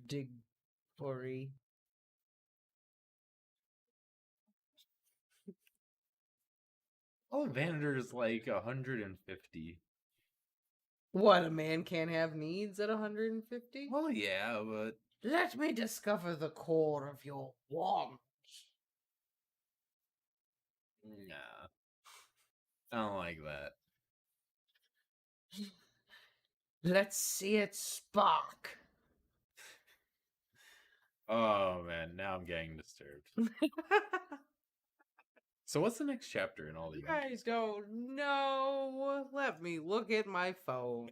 Diggory. Ollivander's like 150. What, a man can't have needs at 150? Well, yeah, but Let me discover the core of your wand. nah. I don't like that. Let's see it spark. Oh man, now I'm getting disturbed. So what's the next chapter in all the I entries? don't know. Let me look at my phone.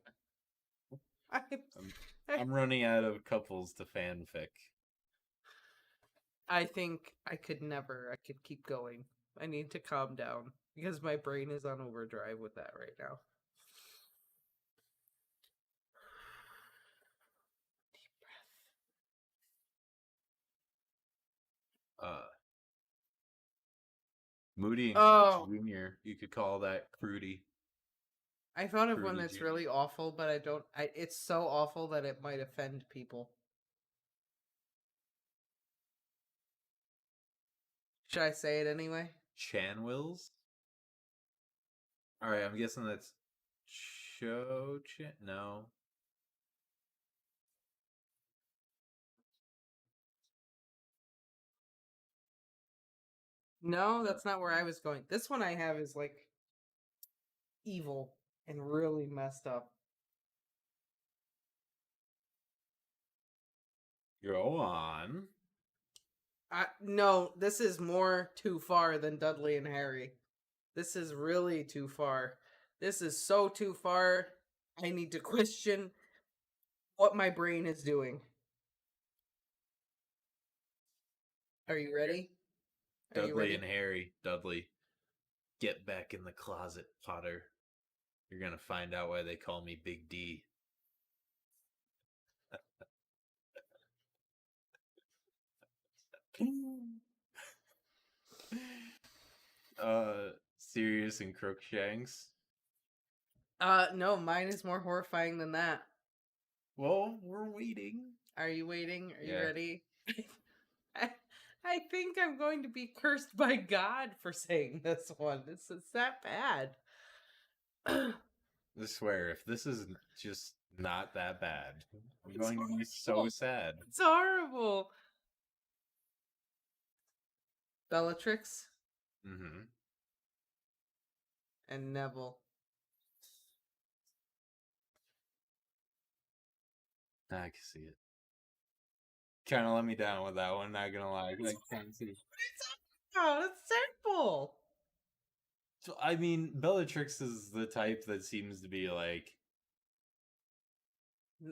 I'm running out of couples to fanfic. I think I could keep going. I need to calm down because my brain is on overdrive with that right now. Deep breath. Moody and Oh. Junior. You could call that Crudy. I thought of one Crudy that's Jr. really awful, but it's so awful that it might offend people. Should I say it anyway? Chanwills? Alright, I'm guessing that's No. No, that's not where I was going. This one I have is like evil and really messed up. Go on. No, this is more too far than Dudley and Harry. This is really too far. This is so too far. I need to question what my brain is doing. Are you ready? Dudley and Harry. Dudley, get back in the closet, Potter. You're gonna find out why they call me Big D. Sirius and Crookshanks. No, mine is more horrifying than that. Well, we're waiting. Are you waiting? Are you Yeah. ready? I think I'm going to be cursed by God for saying this one. It's that bad. I swear, if this is just not that bad, I'm going to be so sad. It's horrible. Bellatrix Mm-hmm. and Neville. I can see it. Kind of let me down with that one, not gonna lie. I can't see. Oh, that's terrible. So, I mean, Bellatrix is the type that seems to be like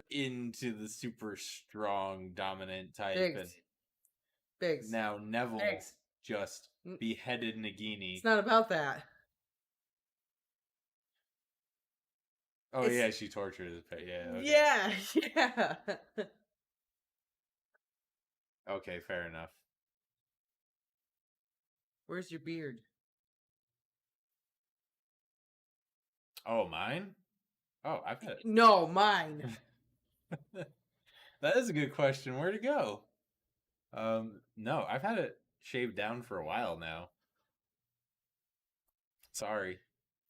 into the super strong, dominant type. Biggs. Now Neville. Biggs. just beheaded Nagini. It's not about that. Oh, yeah, she tortured his pet. Yeah, okay. Yeah. Okay, fair enough. Where's your beard? Oh, mine? Oh, I've had it. No, mine. That is a good question. Where'd it go? No, I've had it shaved down for a while now. Sorry.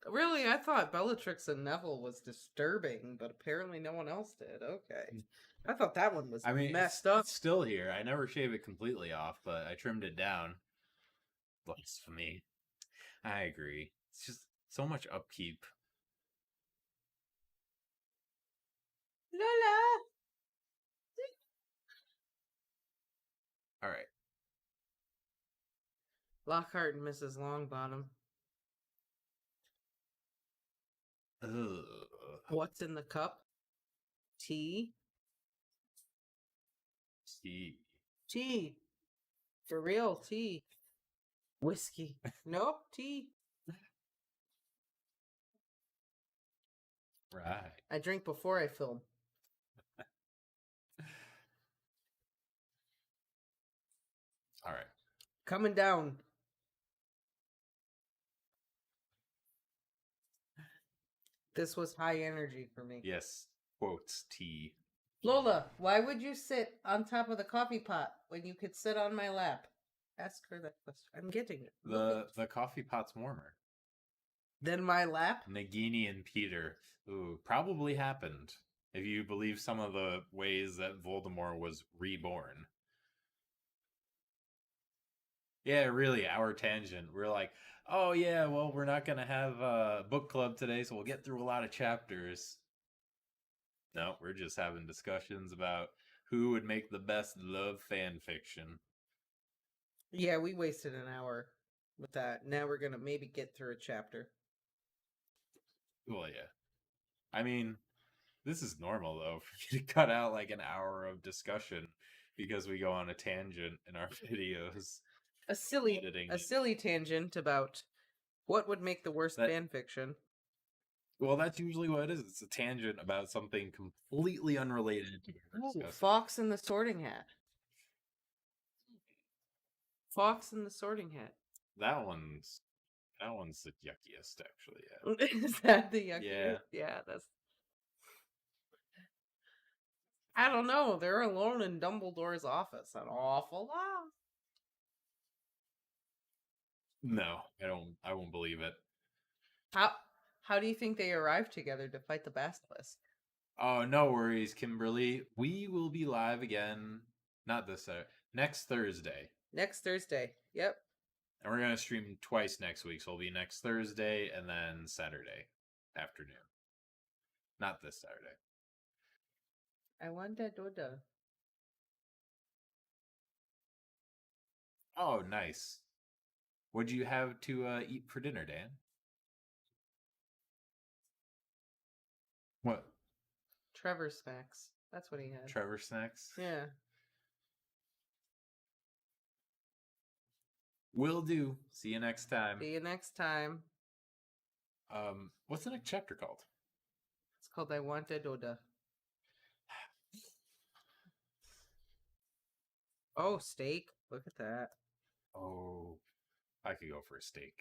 Really, I thought Bellatrix and Neville was disturbing, but apparently no one else did. Okay. I thought that one was messed up. It's still here. I never shave it completely off, but I trimmed it down. Blasphemy. I agree. It's just so much upkeep. Lola! All right. Lockhart and Mrs. Longbottom. Ugh. What's in the cup? Tea? Tea. Tea. For real, tea. Whiskey. Nope, tea. Right. I drink before I film. All right. Coming down. This was high energy for me. Yes. Quotes tea. Lola, why would you sit on top of the coffee pot when you could sit on my lap? Ask her that question. I'm getting it. The coffee pot's warmer. Then my lap? Nagini and Peter. Ooh, probably happened. If you believe some of the ways that Voldemort was reborn. Yeah, really, our tangent. We're like, oh yeah, well, we're not gonna have a book club today, so we'll get through a lot of chapters. No, we're just having discussions about who would make the best love fan fiction. Yeah, we wasted an hour with that. Now we're gonna maybe get through a chapter. Well, yeah. I mean, this is normal though, for you to cut out like an hour of discussion because we go on a tangent in our videos. A silly tangent about what would make the worst fan fiction. Well, that's usually what it is. It's a tangent about something completely unrelated to what we're discussing. Fox and the Sorting Hat. Fox and the Sorting Hat. That one's the yuckiest, actually. Yeah. Is that the yuckiest? Yeah. Yeah, that's. I don't know. They're alone in Dumbledore's office an awful lot. No, I won't believe it. How do you think they arrived together to fight the basilisk? Oh, no worries, Kimberly. We will be live again. Not this Saturday. Next Thursday. Next Thursday. Yep. And we're gonna stream twice next week, so it'll be next Thursday and then Saturday afternoon. Not this Saturday. I want that Doda. Oh, nice. What'd you have to eat for dinner, Dan? What? Trevor snacks. That's what he had. Trevor snacks? Yeah. Will do. See you next time. See you next time. What's the next chapter called? It's called I Want a Doda. Oh, steak. Look at that. Oh, I could go for a steak.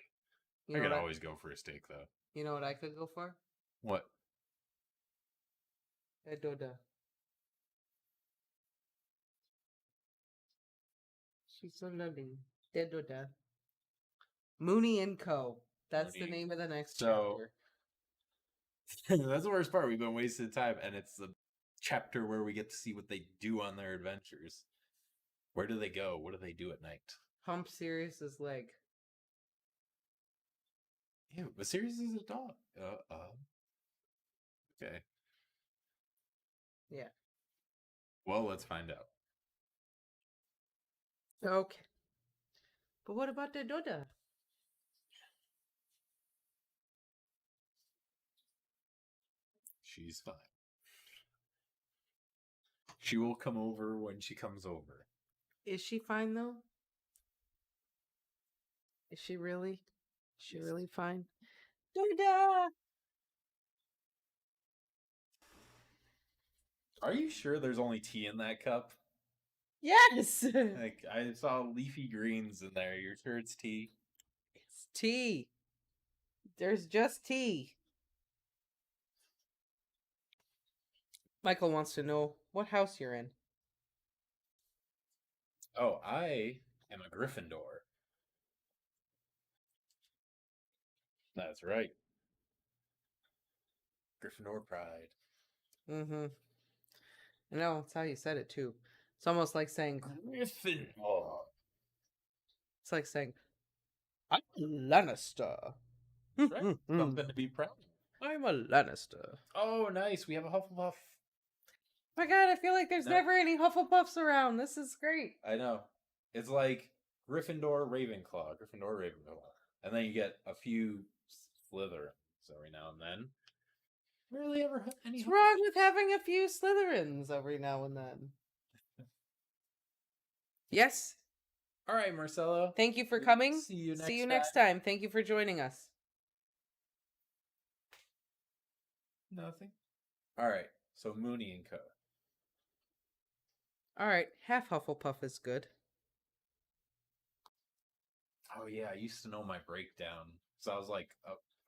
You I know could what always go for a steak, though. You know what I could go for? What? A Doda. She's so lovely. A Doda. Mooney and Co. That's Mooney. The name of the next chapter. That's the worst part. We've been wasting time, and it's the chapter where we get to see what they do on their adventures. Where do they go? What do they do at night? Hump Sirius's leg. Ew, but Sirius is a dog. Okay. Yeah. Well, let's find out. Okay. But what about the Doda? She's fine. She will come over when she comes over. Is she fine though? Is she really? Is she Yes. really fine? Doda! Are you sure there's only tea in that cup? Yes! Like, I saw leafy greens in there. You're sure it's tea? It's tea. There's just tea. Michael wants to know what house you're in. Oh, I am a Gryffindor. That's right. Gryffindor pride. Mm-hmm. I know, that's how you said it too. It's almost like saying Gryffindor. it's like saying I'm a Lannister. That's right. Something to be proud of. I'm a Lannister. Oh, nice. We have a Hufflepuff. My God, I feel like there's No. never any Hufflepuffs around. This is great. I know. It's like Gryffindor, Ravenclaw, Gryffindor, Ravenclaw. And then you get a few Slytherins every now and then. Rarely ever any. What's wrong with having a few Slytherins every now and then? Yes. All right, Marcelo. Thank you for coming. See you next See you time. next time. Thank you for joining us. Nothing. All right. So Mooney and Co. All right, half Hufflepuff is good. Oh yeah, I used to know my breakdown. So I was like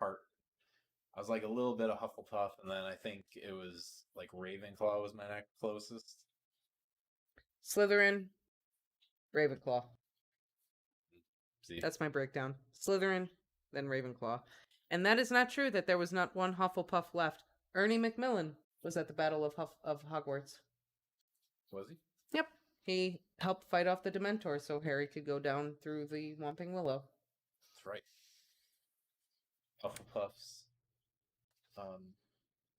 I was like a little bit of Hufflepuff, and then I think it was like Ravenclaw was my next closest. Slytherin, Ravenclaw. See, That's my breakdown. Slytherin, then Ravenclaw. And that is not true that there was not one Hufflepuff left. Ernie Macmillan was at the Battle of Hogwarts. was he? Yep. He helped fight off the Dementors so Harry could go down through the Whomping Willow. That's right. Hufflepuffs.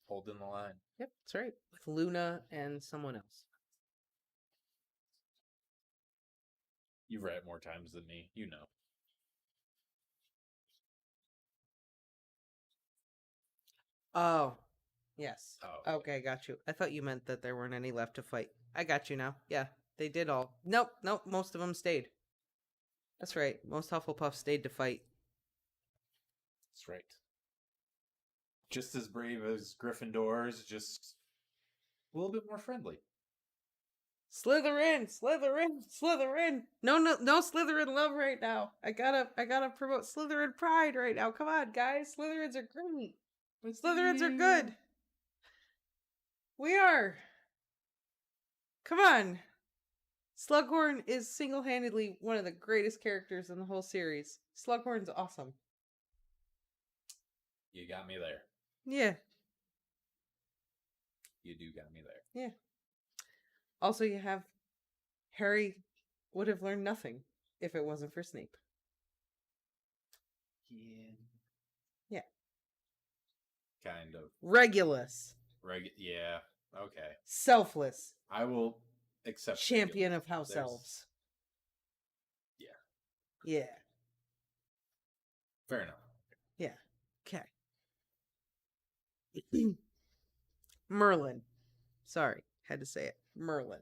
Holding the line. Yep, that's right. With Luna and someone else. You've read it more times than me. You know. Oh, yes. Oh, Okay, got you. I thought you meant that there weren't any left to fight. I got you now. Yeah, they did all. Nope, most of them stayed. That's right. Most Hufflepuffs stayed to fight. that's right. Just as brave as Gryffindors, just a little bit more friendly. Slytherin, Slytherin, Slytherin. No Slytherin love right now. I gotta promote Slytherin pride right now. Come on, guys. Slytherins are great. Slytherins are good. We are. Come on. Slughorn is single-handedly one of the greatest characters in the whole series. Slughorn's awesome. You got me there. Yeah. You do got me there. Yeah. Also, you have Harry would have learned nothing if it wasn't for Snape. Yeah. Yeah. Kind of. Regulus. Yeah. Okay. Selfless. I will accept. Champion of House There's- Elves. Yeah. Yeah. Fair enough. Yeah. Okay. Merlin. Sorry, had to say it. Merlin.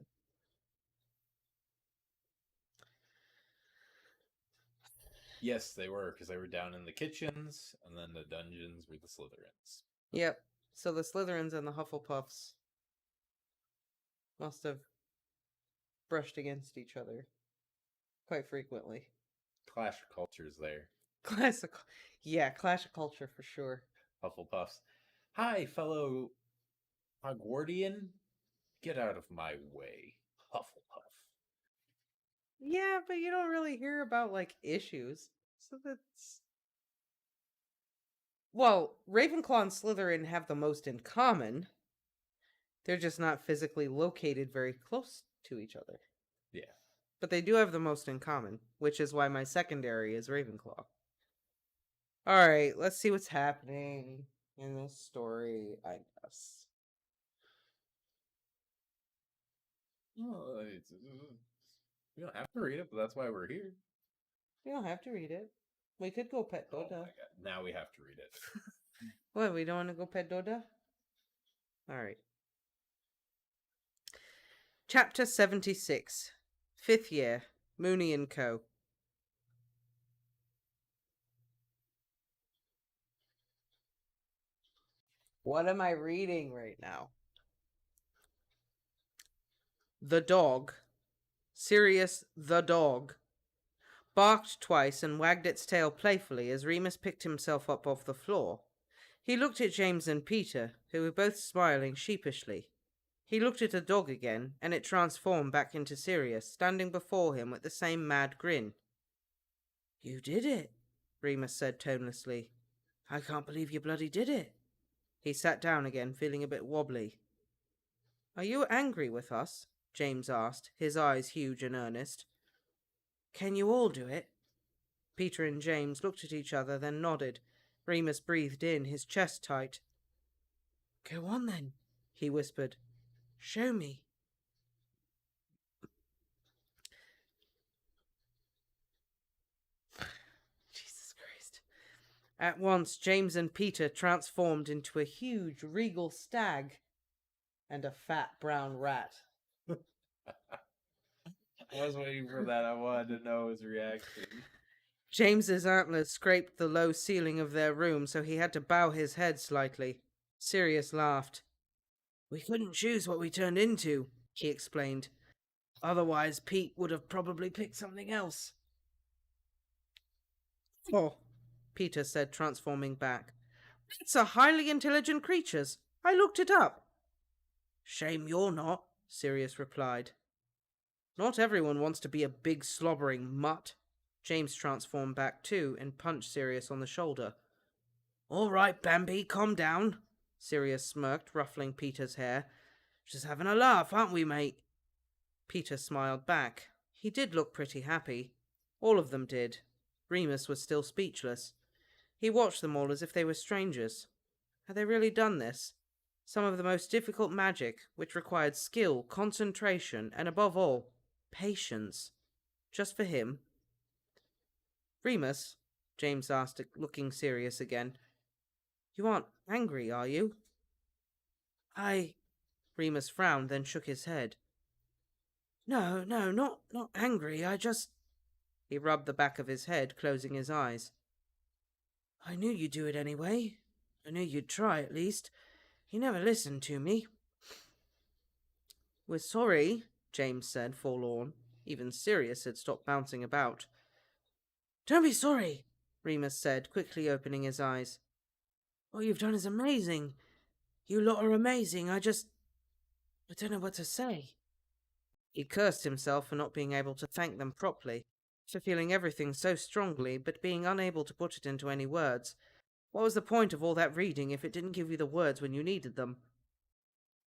Yes, they were, because they were down in the kitchens, and then the dungeons were the Slytherins. Yep. So the Slytherins and the Hufflepuffs must have brushed against each other quite frequently. Clash of cultures there. Clash of culture for sure. Hufflepuffs. Hi, fellow Hogwartian. Get out of my way, Hufflepuff. Yeah, but you don't really hear about like issues. So that's well, Ravenclaw and Slytherin have the most in common. They're just not physically located very close to each other. Yeah. But they do have the most in common, which is why my secondary is Ravenclaw. Alright, let's see what's happening in this story, I guess. Well, we don't have to read it, but that's why we're here. We don't have to read it. We could go pet Oh my Doda. god. Now we have to read it. What, we don't want to go pet Doda? Alright. Chapter 76. 5th year. Mooney and Co. What am I reading right now? The dog. Sirius the dog barked twice and wagged its tail playfully as Remus picked himself up off the floor. He looked at James and Peter, who were both smiling sheepishly. He looked at the dog again, and it transformed back into Sirius, standing before him with the same mad grin. "You did it," Remus said tonelessly. "I can't believe you bloody did it." He sat down again, feeling a bit wobbly. "Are you angry with us?" James asked, his eyes huge and earnest. "Can you all do it?" Peter and James looked at each other, then nodded. Remus breathed in, his chest tight. "Go on then," he whispered. "Show me." Jesus Christ. At once, James and Peter transformed into a huge regal stag and a fat brown rat. I was waiting for that. I wanted to know his reaction. James's antlers scraped the low ceiling of their room, so he had to bow his head slightly. Sirius laughed. "We couldn't choose what we turned into," he explained. "Otherwise, Pete would have probably picked something else." "Oh," Peter said, transforming back. "Rats are highly intelligent creatures. I looked it up." "Shame you're not," Sirius replied. "Not everyone wants to be a big slobbering mutt." James transformed back too and punched Sirius on the shoulder. "All right, Bambi, calm down," Sirius smirked, ruffling Peter's hair. "Just having a laugh, aren't we, mate?" Peter smiled back. He did look pretty happy. All of them did. Remus was still speechless. He watched them all as if they were strangers. Had they really done this? Some of the most difficult magic, which required skill, concentration, and above all, patience. Just for him? "Remus," James asked, looking serious again, "you aren't angry, are you?" Remus frowned, then shook his head. No, not angry. I just..." He rubbed the back of his head, closing his eyes. "I knew you'd do it anyway. I knew you'd try, at least. You never listened to me." "We're sorry," James said, forlorn. Even Sirius had stopped bouncing about. "Don't be sorry," Remus said, quickly opening his eyes. "What you've done is amazing. You lot are amazing. I don't know what to say." He cursed himself for not being able to thank them properly, for feeling everything so strongly, but being unable to put it into any words. What was the point of all that reading if it didn't give you the words when you needed them?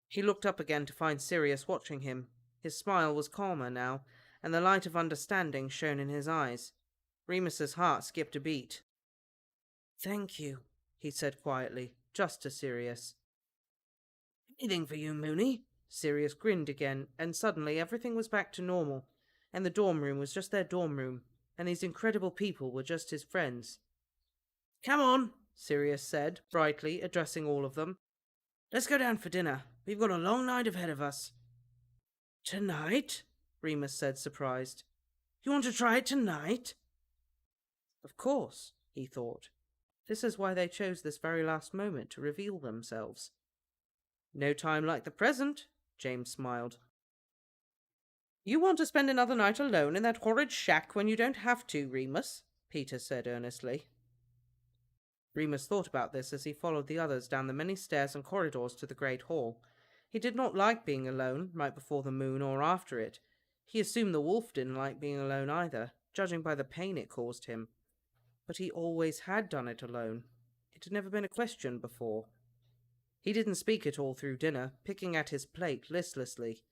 He looked up again to find Sirius watching him. His smile was calmer now, and the light of understanding shone in his eyes. Remus's heart skipped a beat. "Thank you," he said quietly, just to Sirius. "Anything for you, Moony." Sirius grinned again, and suddenly everything was back to normal, and the dorm room was just their dorm room, and these incredible people were just his friends. "Come on," Sirius said, brightly, addressing all of them. "Let's go down for dinner. We've got a long night ahead of us." "Tonight?" Remus said, surprised. "You want to try it tonight?" Of course, he thought. This is why they chose this very last moment to reveal themselves. "No time like the present," James smiled. "You want to spend another night alone in that horrid shack when you don't have to, Remus?" Peter said earnestly. Remus thought about this as he followed the others down the many stairs and corridors to the great hall. He did not like being alone, right before the moon or after it. He assumed the wolf didn't like being alone either, judging by the pain it caused him. But he always had done it alone. It had never been a question before. He didn't speak at all through dinner, picking at his plate listlessly.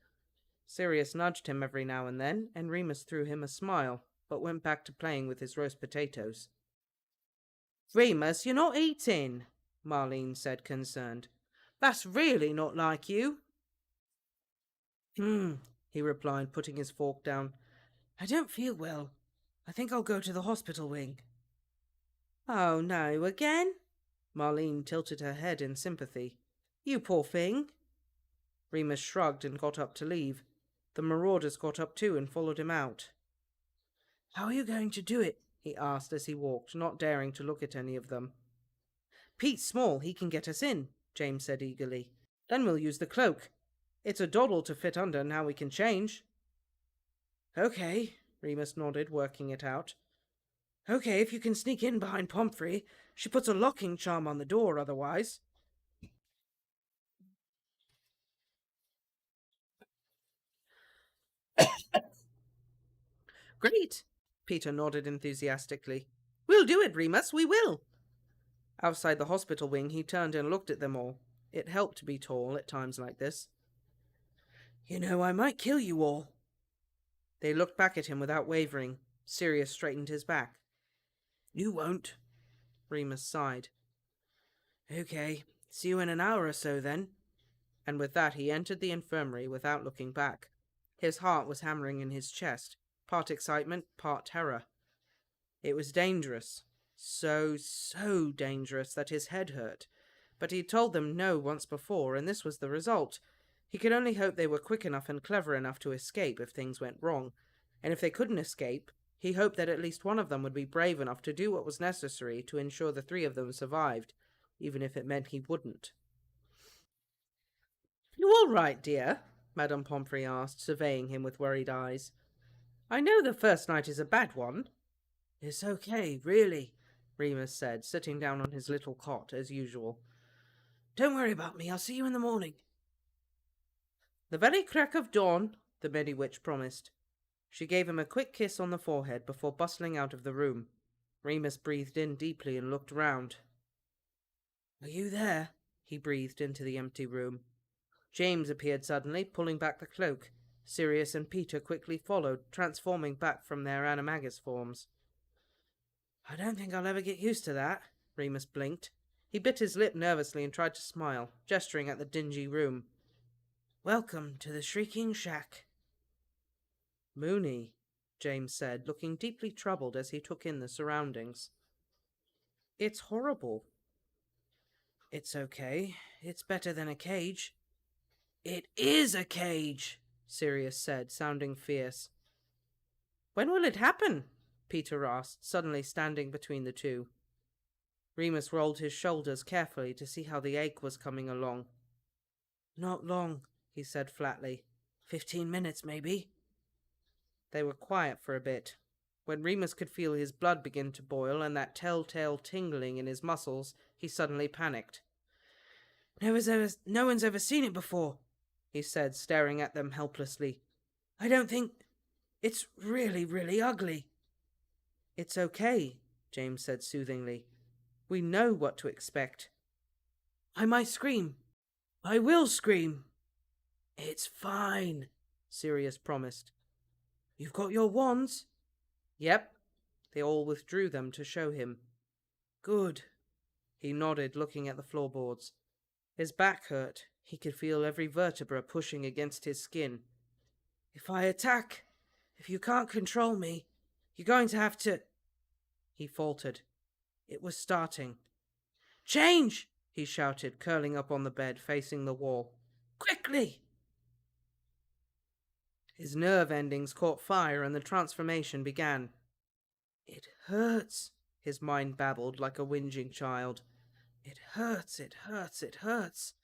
Sirius nudged him every now and then, and Remus threw him a smile, but went back to playing with his roast potatoes. "Remus, you're not eating," Marlene said, concerned. "That's really not like you." He replied, putting his fork down. "I don't feel well. I think I'll go to the hospital wing." "Oh, no, again?" Marlene tilted her head in sympathy. "You poor thing." Remus shrugged and got up to leave. The Marauders got up too and followed him out. "How are you going to do it?" he asked as he walked, not daring to look at any of them. "Pete's small, he can get us in," James said eagerly. Then we'll use the cloak. It's a doddle to fit under, now we can change. Okay, Remus nodded, working it out. Okay, if you can sneak in behind Pomfrey. She puts a locking charm on the door otherwise. Great, Peter nodded enthusiastically. We'll do it, Remus, we will. Outside the hospital wing, he turned and looked at them all. It helped to be tall at times like this. You know, I might kill you all. They looked back at him without wavering. Sirius straightened his back. You won't, Remus sighed. Okay, see you in an hour or so then. And with that he entered the infirmary without looking back. His heart was hammering in his chest, part excitement, part terror. It was dangerous. So dangerous that his head hurt. But he'd told them no once before, and this was the result. He could only hope they were quick enough and clever enough to escape if things went wrong. And if they couldn't escape, he hoped that at least one of them would be brave enough to do what was necessary to ensure the three of them survived, even if it meant he wouldn't. You all right, dear? Madame Pomfrey asked, surveying him with worried eyes. I know the first night is a bad one. It's okay, really, Remus said, sitting down on his little cot as usual. Don't worry about me, I'll see you in the morning. The very crack of dawn, the Medi-Witch promised. She gave him a quick kiss on the forehead before bustling out of the room. Remus breathed in deeply and looked round. Are you there? He breathed into the empty room. James appeared suddenly, pulling back the cloak. Sirius and Peter quickly followed, transforming back from their animagus forms. I don't think I'll ever get used to that, Remus blinked. He bit his lip nervously and tried to smile, gesturing at the dingy room. Welcome to the Shrieking Shack. Moony, James said, looking deeply troubled as he took in the surroundings. It's horrible. It's okay. It's better than a cage. It is a cage, Sirius said, sounding fierce. When will it happen? Peter asked, suddenly standing between the two. Remus rolled his shoulders carefully to see how the ache was coming along. Not long, he said flatly. 15 minutes, maybe. They were quiet for a bit. When Remus could feel his blood begin to boil and that telltale tingling in his muscles, he suddenly panicked. No one's ever seen it before, he said, staring at them helplessly. I don't think... It's really, really ugly. It's okay, James said soothingly. We know what to expect. I might scream. I will scream. It's fine, Sirius promised. You've got your wands? Yep. They all withdrew them to show him. Good. He nodded, looking at the floorboards. His back hurt. He could feel every vertebra pushing against his skin. If I attack, if you can't control me, you're going to have to... He faltered. It was starting. Change! He shouted, curling up on the bed, facing the wall. Quickly! His nerve endings caught fire and the transformation began. It hurts, his mind babbled like a whinging child. It hurts, it hurts, it hurts.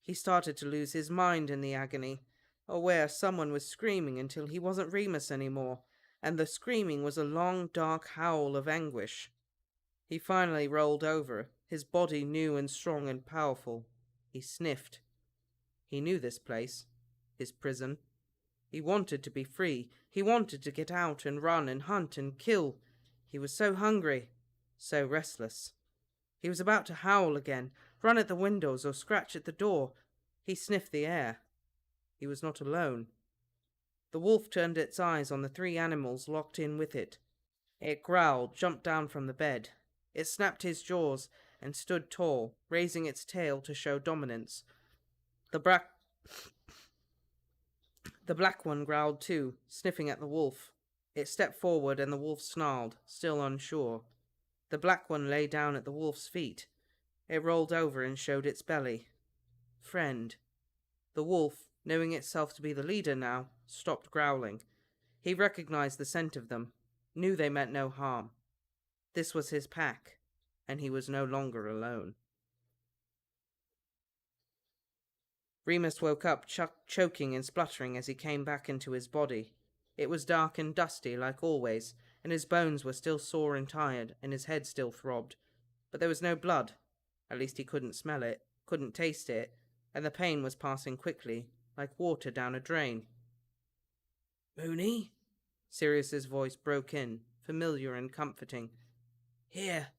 He started to lose his mind in the agony, aware someone was screaming until he wasn't Remus anymore, and the screaming was a long, dark howl of anguish. He finally rolled over, his body new and strong and powerful. He sniffed. He knew this place, his prison. He wanted to be free. He wanted to get out and run and hunt and kill. He was so hungry, so restless. He was about to howl again, run at the windows or scratch at the door. He sniffed the air. He was not alone. The wolf turned its eyes on the three animals locked in with it. It growled, jumped down from the bed. It snapped his jaws and stood tall, raising its tail to show dominance. The black one growled too, sniffing at the wolf. It stepped forward and the wolf snarled, still unsure. The black one lay down at the wolf's feet. It rolled over and showed its belly. Friend. The wolf, knowing itself to be the leader now, stopped growling. He recognized the scent of them, knew they meant no harm. This was his pack, and he was no longer alone. Remus woke up, choking and spluttering as he came back into his body. It was dark and dusty, like always, and his bones were still sore and tired, and his head still throbbed. But there was no blood. At least he couldn't smell it, couldn't taste it, and the pain was passing quickly, like water down a drain. "Moony?" Sirius's voice broke in, familiar and comforting. "Here."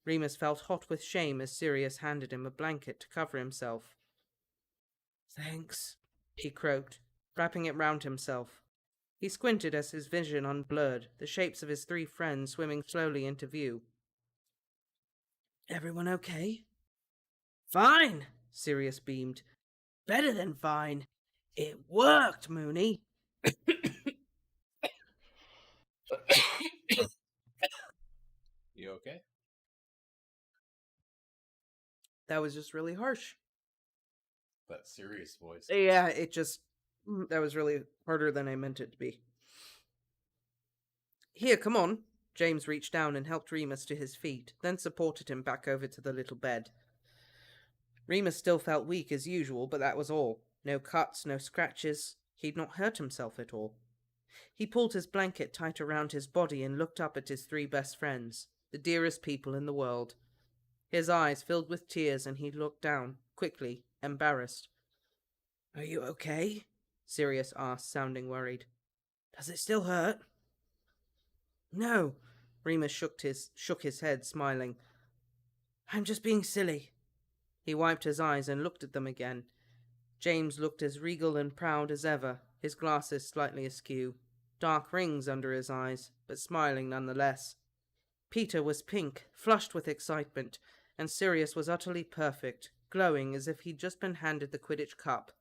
Remus felt hot with shame as Sirius handed him a blanket to cover himself. "Thanks," he croaked, wrapping it round himself. He squinted as his vision unblurred, the shapes of his 3 friends swimming slowly into view. "Everyone okay?" "Fine," Sirius beamed. "Better than fine. It worked, Moony." You okay? That was just really harsh. That serious voice. Yeah, that was really harder than I meant it to be. "Here, come on." James reached down and helped Remus to his feet, then supported him back over to the little bed. Remus still felt weak as usual, but that was all. No cuts, no scratches. He'd not hurt himself at all. He pulled his blanket tight around his body and looked up at his 3 best friends, the dearest people in the world. His eyes filled with tears and he looked down, quickly, embarrassed. "Are you okay?" Sirius asked, sounding worried. "Does it still hurt?" "No." Remus shook his head, smiling. "I'm just being silly." He wiped his eyes and looked at them again. James looked as regal and proud as ever, his glasses slightly askew, dark rings under his eyes, but smiling nonetheless. Peter was pink, flushed with excitement, and Sirius was utterly perfect, glowing as if he'd just been handed the Quidditch cup.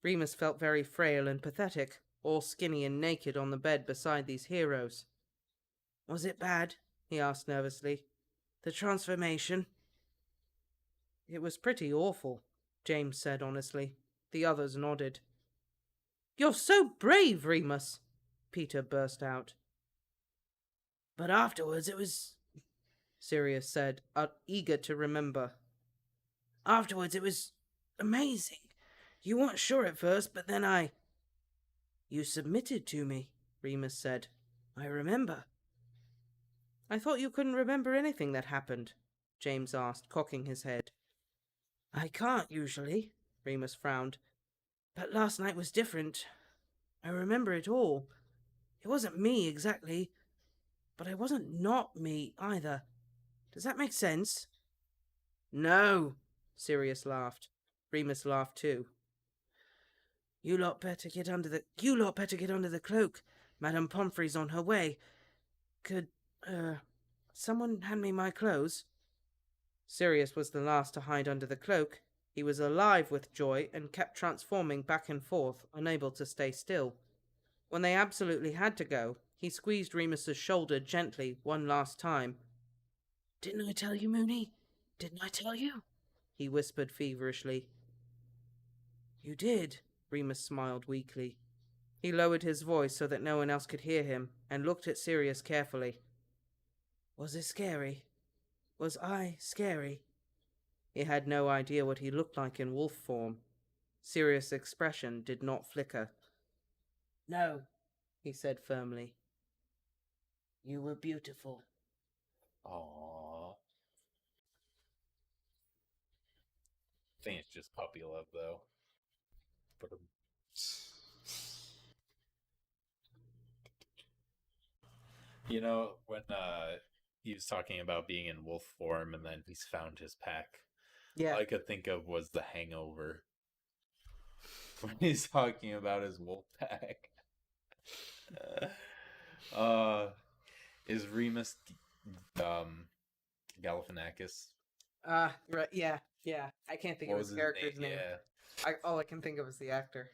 Remus felt very frail and pathetic, all skinny and naked on the bed beside these heroes. "Was it bad?" he asked nervously. "The transformation?" "It was pretty awful," James said honestly. The others nodded. "You're so brave, Remus!" Peter burst out. "But afterwards it was," Sirius said, eager to remember. "Afterwards it was amazing. You weren't sure at first, but then You submitted to me," Remus said. "I remember." "I thought you couldn't remember anything that happened," James asked, cocking his head. "I can't usually," Remus frowned. "But last night was different. I remember it all. It wasn't me exactly, but I wasn't not me either. Does that make sense?" "No," Sirius laughed. Remus laughed too. You lot better get under the cloak. Madame Pomfrey's on her way. Could, someone hand me my clothes?" Sirius was the last to hide under the cloak. He was alive with joy and kept transforming back and forth, unable to stay still. When they absolutely had to go, he squeezed Remus's shoulder gently one last time. "Didn't I tell you, Moony? Didn't I tell you?" he whispered feverishly. "You did," Remus smiled weakly. He lowered his voice so that no one else could hear him and looked at Sirius carefully. "Was it scary? Was I scary?" He had no idea what he looked like in wolf form. Sirius' expression did not flicker. "No," he said firmly. "You were beautiful." Aww. I think it's just puppy love, though. But you know, when he was talking about being in wolf form and then he's found his pack, Yeah. all I could think of was The Hangover. When he's talking about his wolf pack. Is Remus Galifianakis? Right, yeah. I can't think What of was his his character's name? name. Yeah. All I can think of is the actor.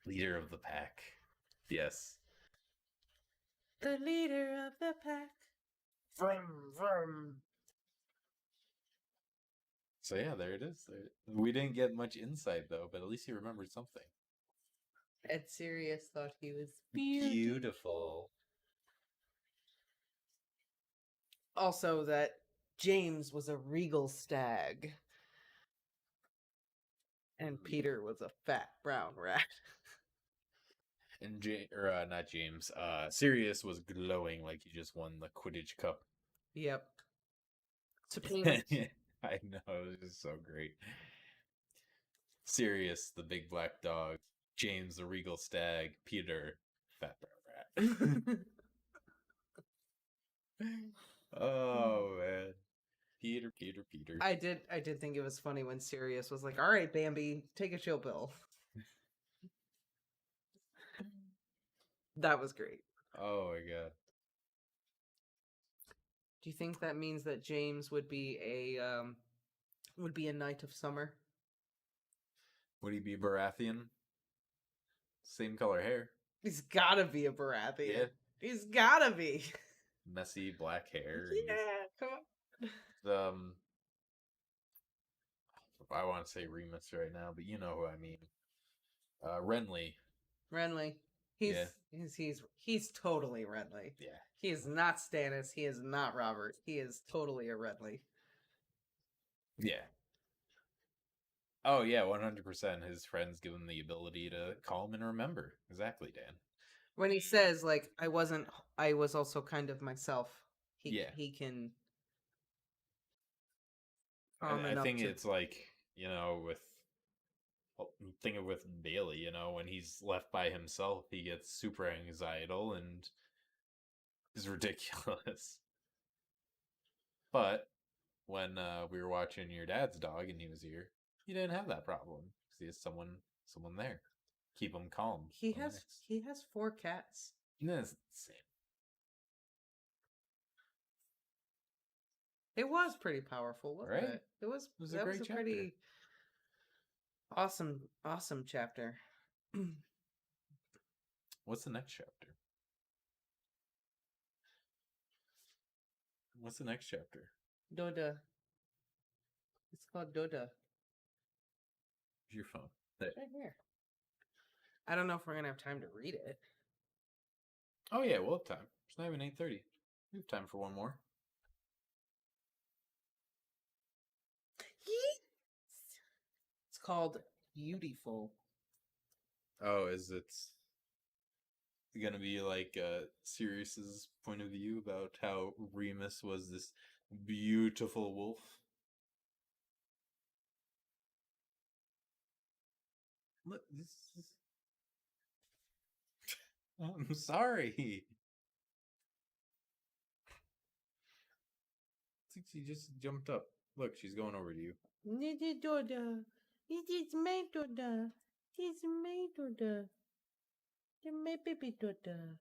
Leader of the pack. Yes. The leader of the pack. Vroom, vroom. So yeah, there it is. We didn't get much insight though, but at least he remembered something. Ed Sirius thought he was Beautiful. Also, that James was a regal stag. And Peter was a fat brown rat. And not James. Sirius was glowing like he just won the Quidditch Cup. Yep. Supreme. I know, it was so great. Sirius, the big black dog. James, the regal stag. Peter, fat brown rat. Oh man, Peter. I did think it was funny when Sirius was like, "All right, Bambi, take a chill pill." That was great. Oh my god. Do you think that means that James would be a Knight of Summer? Would he be Baratheon? Same color hair. He's gotta be a Baratheon. Yeah. He's gotta be. Messy black hair. Yeah, come on. I want to say Remus right now, but you know who I mean. Renly. Renly. He's totally Renly. Yeah. He is not Stannis. He is not Robert. He is totally a Renly. Yeah. Oh yeah, 100%. His friends give him the ability to calm and remember. Exactly, Dan. When he says like I was also kind of myself. He can. I think it's like, think of with Bailey, when he's left by himself, he gets super anxietal and is ridiculous. But when we were watching your dad's dog and he was here, he didn't have that problem because he has someone there, keep him calm. He has 4 cats. That's insane. It was pretty powerful, wasn't it? It was a great chapter. Pretty awesome chapter. What's the next chapter? What's the next chapter? Doda. It's called Doda. Where's your phone? There. Right here. I don't know if we're gonna have time to read it. Oh yeah, we'll have time. It's not even 8:30. We have time for one more. It's called Beautiful. Oh, is it gonna be like Sirius's point of view about how Remus was this beautiful wolf? Look, this is... I'm sorry. She just jumped up. Look, she's going over to you. It is Doda. It is my Doda. It is my Doda. My baby Doda.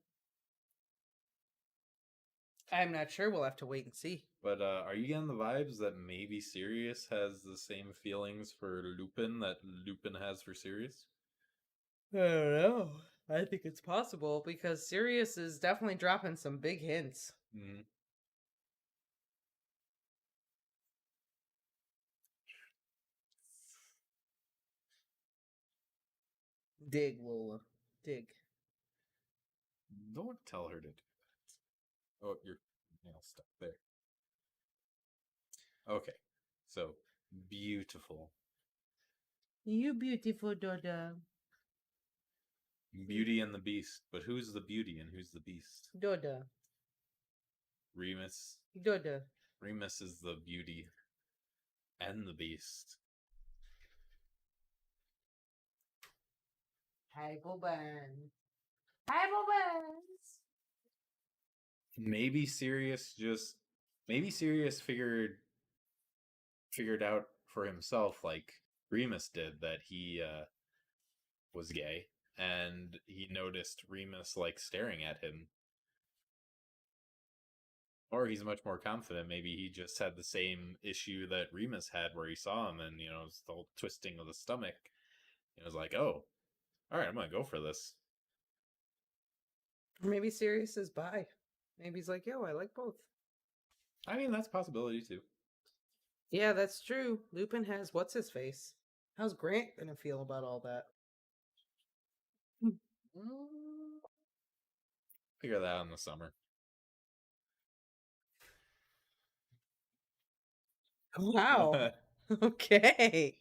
I'm not sure. We'll have to wait and see. But are you getting the vibes that maybe Sirius has the same feelings for Lupin that Lupin has for Sirius? I don't know. I think it's possible because Sirius is definitely dropping some big hints. Mm-hmm. Dig, Lola. Dig. Don't tell her to do that. Oh, your nail stuck there. Okay. So, beautiful. You beautiful, Doda. Beauty and the Beast. But who's the beauty and who's the beast? Doda. Remus. Doda. Remus is the beauty and the beast. Hi, Boban. Hi, Bobans. Maybe Sirius figured out for himself, like Remus did, that he was gay, and he noticed Remus like staring at him. Or he's much more confident. Maybe he just had the same issue that Remus had where he saw him and, it's the whole twisting of the stomach. It was like, oh, all right, I'm going to go for this. Maybe Sirius is bi. Maybe he's like, yo, I like both. I mean, that's a possibility too. Yeah, that's true. Lupin has what's-his-face. How's Grant going to feel about all that? Figure that out in the summer. Wow. Okay.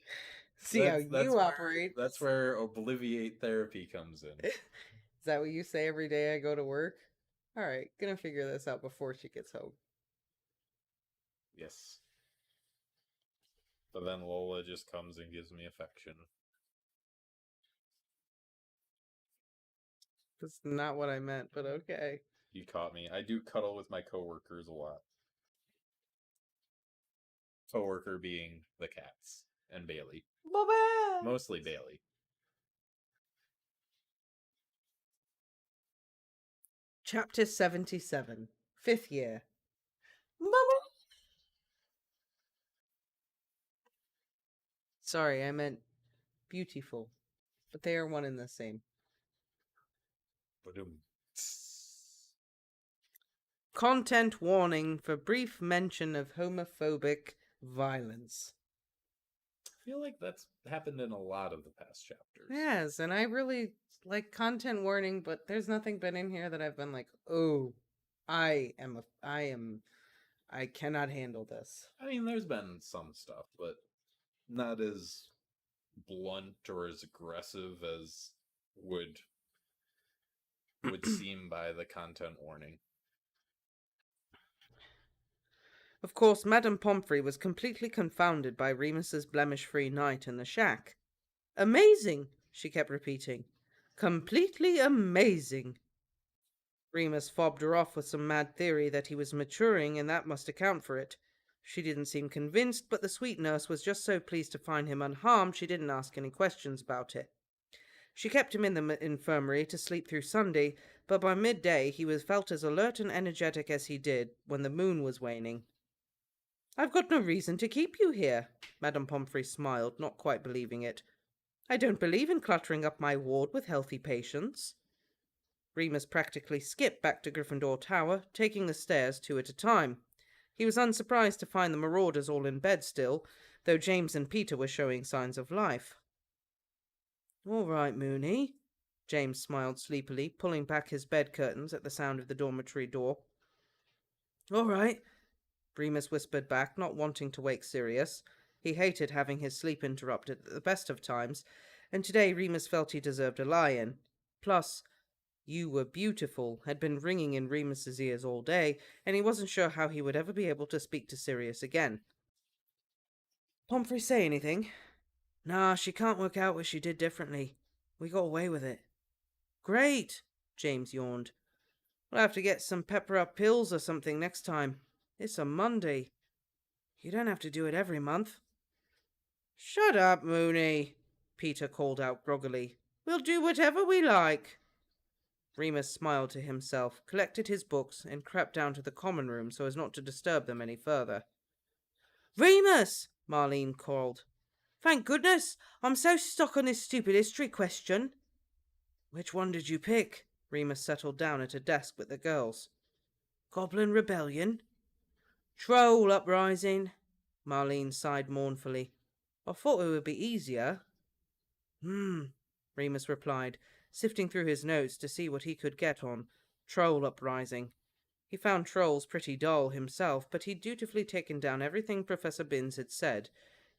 See how you operate. That's where obliviate therapy comes in. Is that what you say every day I go to work? All right, gonna figure this out before she gets home. Yes. But then Lola just comes and gives me affection. That's not what I meant, but okay. You caught me. I do cuddle with my coworkers a lot. Coworker being the cats and Bailey. Bye-bye. Mostly Bailey. Chapter 77. 5th year. Sorry, I meant beautiful. But they are one and the same. Ba-dum. Content warning for brief mention of homophobic violence. I feel like that's happened in a lot of the past chapters. Yes, and I really like content warning, but there's nothing been in here that I've been like, oh, I cannot handle this. I mean, there's been some stuff, but not as blunt or as aggressive as would seem by the content warning. Of course, Madame Pomfrey was completely confounded by Remus's blemish-free night in the shack. Amazing, she kept repeating. Completely amazing. Remus fobbed her off with some mad theory that he was maturing and that must account for it. She didn't seem convinced, but the sweet nurse was just so pleased to find him unharmed she didn't ask any questions about it. She kept him in the infirmary to sleep through Sunday, but by midday he was felt as alert and energetic as he did when the moon was waning. I've got no reason to keep you here, Madame Pomfrey smiled, not quite believing it. I don't believe in cluttering up my ward with healthy patients. Remus practically skipped back to Gryffindor Tower, taking the stairs 2 at a time. He was unsurprised to find the Marauders all in bed still, though James and Peter were showing signs of life. All right, Moony, James smiled sleepily, pulling back his bed curtains at the sound of the dormitory door. All right, Remus whispered back, not wanting to wake Sirius. He hated having his sleep interrupted at the best of times, and today Remus felt he deserved a lie-in. Plus, "You were beautiful" had been ringing in Remus's ears all day, and he wasn't sure how he would ever be able to speak to Sirius again. Pomfrey say anything? Nah, she can't work out what she did differently. We got away with it. Great, James yawned. We'll have to get some pepper-up pills or something next time. It's a Monday. You don't have to do it every month. Shut up, Moony, Peter called out groggily. We'll do whatever we like. Remus smiled to himself, collected his books, and crept down to the common room so as not to disturb them any further. Remus! Marlene called. Thank goodness! I'm so stuck on this stupid history question. Which one did you pick? Remus settled down at a desk with the girls. Goblin Rebellion? Troll Uprising, Marlene sighed mournfully. I thought it would be easier. Remus replied, sifting through his notes to see what he could get on Troll Uprising. He found trolls pretty dull himself, but he'd dutifully taken down everything Professor Binns had said,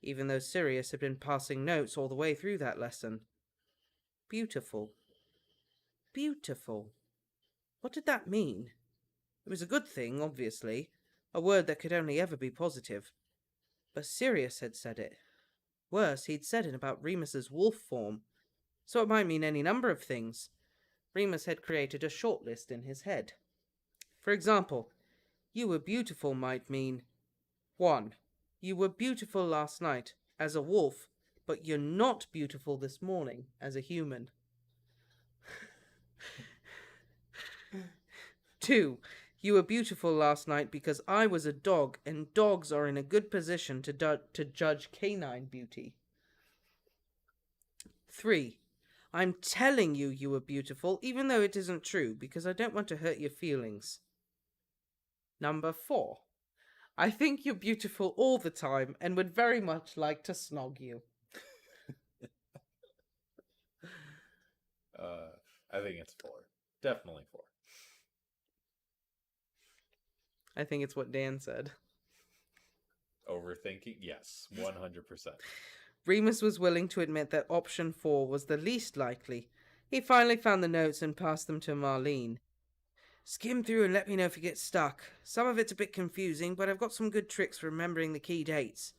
even though Sirius had been passing notes all the way through that lesson. Beautiful. Beautiful. What did that mean? It was a good thing, obviously, a word that could only ever be positive. But Sirius had said it. Worse, he'd said it about Remus's wolf form, so it might mean any number of things. Remus had created a short list in his head. For example, you were beautiful might mean 1. You were beautiful last night as a wolf, but you're not beautiful this morning as a human. 2. You were beautiful last night because I was a dog, and dogs are in a good position to judge canine beauty. 3. I'm telling you you were beautiful, even though it isn't true, because I don't want to hurt your feelings. Number 4. I think you're beautiful all the time and would very much like to snog you. I think it's 4. Definitely 4. I think it's what Dan said. Overthinking? Yes, 100%. Remus was willing to admit that option 4 was the least likely. He finally found the notes and passed them to Marlene. Skim through and let me know if you get stuck. Some of it's a bit confusing, but I've got some good tricks for remembering the key dates.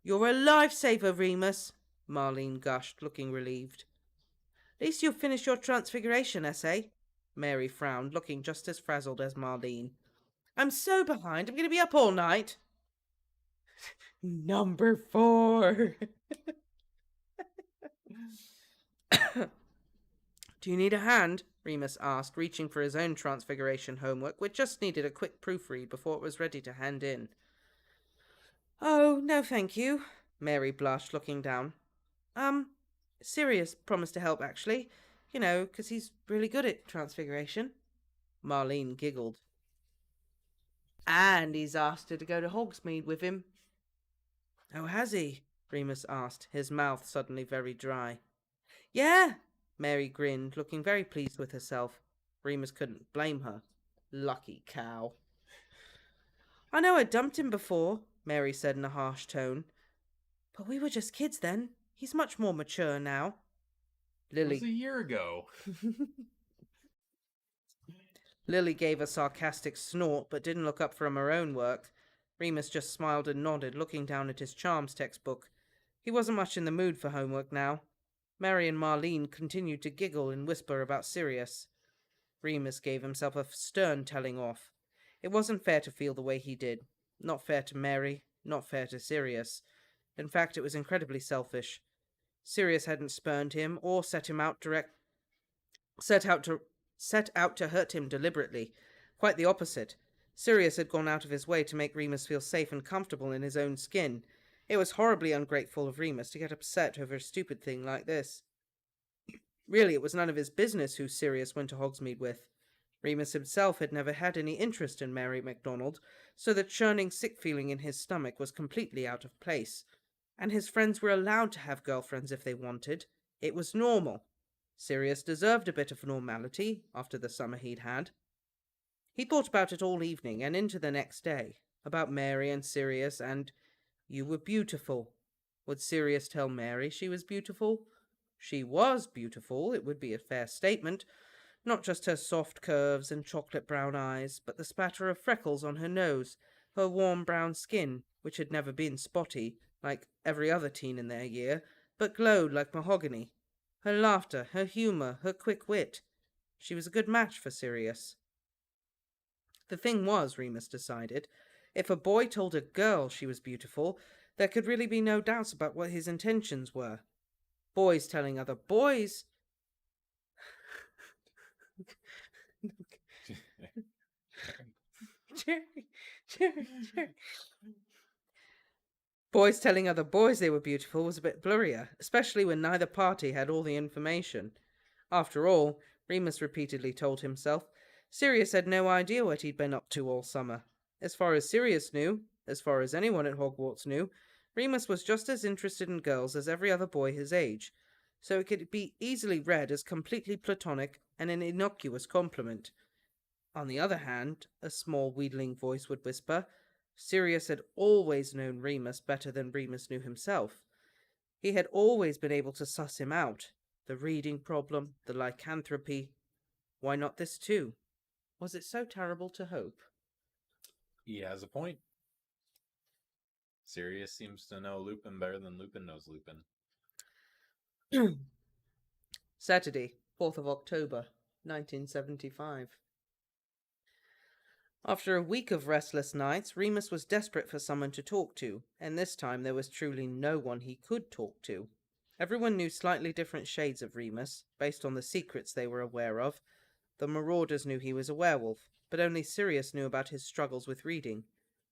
You're a lifesaver, Remus, Marlene gushed, looking relieved. At least you'll finish your transfiguration essay. Mary frowned, looking just as frazzled as Marlene. I'm so behind, I'm going to be up all night. Number 4. Do you need a hand? Remus asked, reaching for his own transfiguration homework, which just needed a quick proofread before it was ready to hand in. Oh, no thank you, Mary blushed, looking down. Sirius promised to help, actually. You know, 'cause he's really good at transfiguration. Marlene giggled. And he's asked her to go to Hogsmeade with him. Oh, has he? Remus asked, his mouth suddenly very dry. Yeah, Mary grinned, looking very pleased with herself. Remus couldn't blame her. Lucky cow. I know I dumped him before, Mary said in a harsh tone. But we were just kids then. He's much more mature now. Lily. It was a year ago. Lily gave a sarcastic snort, but didn't look up from her own work. Remus just smiled and nodded, looking down at his charms textbook. He wasn't much in the mood for homework now. Mary and Marlene continued to giggle and whisper about Sirius. Remus gave himself a stern telling off. It wasn't fair to feel the way he did. Not fair to Mary, not fair to Sirius. In fact, it was incredibly selfish. Sirius hadn't spurned him or set out to hurt him deliberately. Quite the opposite. Sirius had gone out of his way to make Remus feel safe and comfortable in his own skin. It was horribly ungrateful of Remus to get upset over a stupid thing like this. Really, it was none of his business who Sirius went to Hogsmeade with. Remus himself had never had any interest in Mary MacDonald, so the churning sick feeling in his stomach was completely out of place. And his friends were allowed to have girlfriends if they wanted. It was normal. Sirius deserved a bit of normality after the summer he'd had. He thought about it all evening and into the next day, about Mary and Sirius, and you were beautiful. Would Sirius tell Mary she was beautiful? She was beautiful, it would be a fair statement. Not just her soft curves and chocolate brown eyes, but the spatter of freckles on her nose, her warm brown skin, which had never been spotty, like every other teen in their year, but glowed like mahogany. Her laughter, her humour, her quick wit. She was a good match for Sirius. The thing was, Remus decided, if a boy told a girl she was beautiful, there could really be no doubts about what his intentions were. Boys telling other boys... Jerry. Boys telling other boys they were beautiful was a bit blurrier, especially when neither party had all the information. After all, Remus repeatedly told himself, Sirius had no idea what he'd been up to all summer. As far as Sirius knew, as far as anyone at Hogwarts knew, Remus was just as interested in girls as every other boy his age, so it could be easily read as completely platonic and an innocuous compliment. On the other hand, a small wheedling voice would whisper, Sirius had always known Remus better than Remus knew himself. He had always been able to suss him out. The reading problem, the lycanthropy. Why not this too? Was it so terrible to hope? He has a point. Sirius seems to know Lupin better than Lupin knows Lupin. Saturday, 4th of October, 1975. After a week of restless nights, Remus was desperate for someone to talk to, and this time there was truly no one he could talk to. Everyone knew slightly different shades of Remus, based on the secrets they were aware of. The Marauders knew he was a werewolf, but only Sirius knew about his struggles with reading.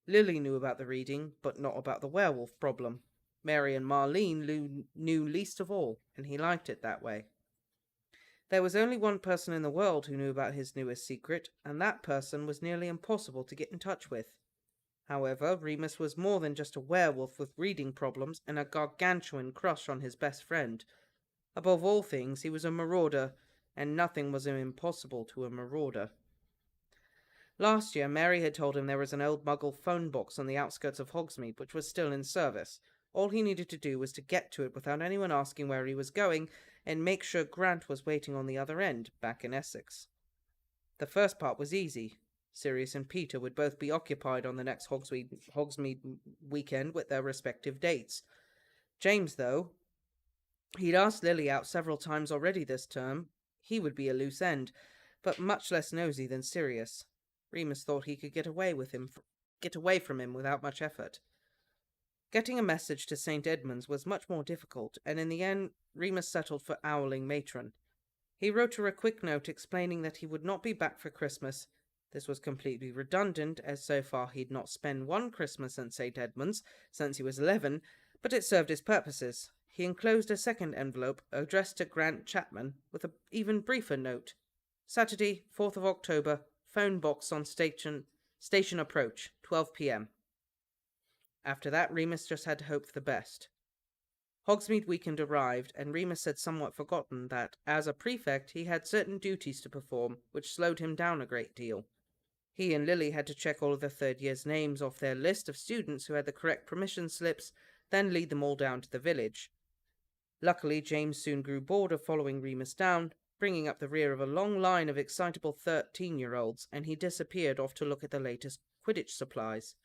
Lily knew about the reading, but not about the werewolf problem. Mary and Marlene knew least of all, and he liked it that way. There was only one person in the world who knew about his newest secret, and that person was nearly impossible to get in touch with. However, Remus was more than just a werewolf with reading problems and a gargantuan crush on his best friend. Above all things, he was a marauder, and nothing was impossible to a marauder. Last year, Mary had told him there was an old Muggle phone box on the outskirts of Hogsmeade which was still in service. All he needed to do was to get to it without anyone asking where he was going, and make sure Grant was waiting on the other end, back in Essex. The first part was easy. Sirius and Peter would both be occupied on the next Hogsmeade weekend with their respective dates. James, though, he'd asked Lily out several times already this term. He would be a loose end, but much less nosy than Sirius. Remus thought he could get away from him without much effort. Getting a message to St. Edmund's was much more difficult, and in the end, Remus settled for Owling Matron. He wrote her a quick note explaining that he would not be back for Christmas. This was completely redundant, as so far he'd not spent one Christmas at St. Edmund's since he was 11, but it served his purposes. He enclosed a second envelope addressed to Grant Chapman with an even briefer note. Saturday, 4th of October, phone box on station approach, 12 p.m. After that, Remus just had to hope for the best. Hogsmeade weekend arrived, and Remus had somewhat forgotten that, as a prefect, he had certain duties to perform, which slowed him down a great deal. He and Lily had to check all of the third year's names off their list of students who had the correct permission slips, then lead them all down to the village. Luckily, James soon grew bored of following Remus down, bringing up the rear of a long line of excitable 13-year-olds, and he disappeared off to look at the latest Quidditch supplies.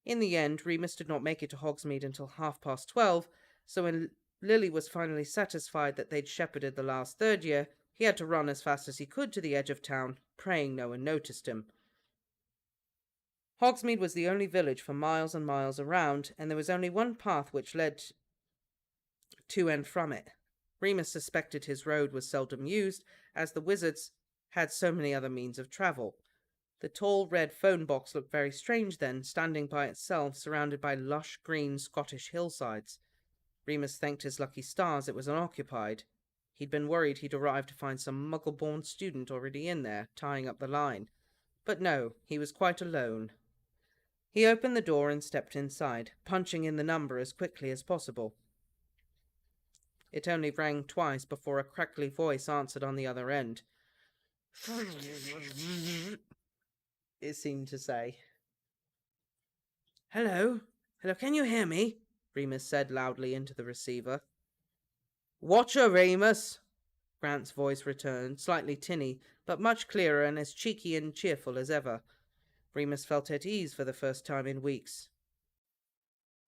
In the end, Remus did not make it to Hogsmeade until 12:30, so when Lily was finally satisfied that they'd shepherded the last third year, he had to run as fast as he could to the edge of town, praying no one noticed him. Hogsmeade was the only village for miles and miles around, and there was only one path which led to and from it. Remus suspected his road was seldom used, as the wizards had so many other means of travel. The tall red phone box looked very strange then, standing by itself, surrounded by lush green Scottish hillsides. Remus thanked his lucky stars it was unoccupied. He'd been worried he'd arrived to find some muggle-born student already in there, tying up the line. But no, he was quite alone. He opened the door and stepped inside, punching in the number as quickly as possible. It only rang twice before a crackly voice answered on the other end. It seemed to say. Hello, can you hear me? Remus said loudly into the receiver. Watcher, Remus, Grant's voice returned, slightly tinny, but much clearer and as cheeky and cheerful as ever. Remus felt at ease for the first time in weeks.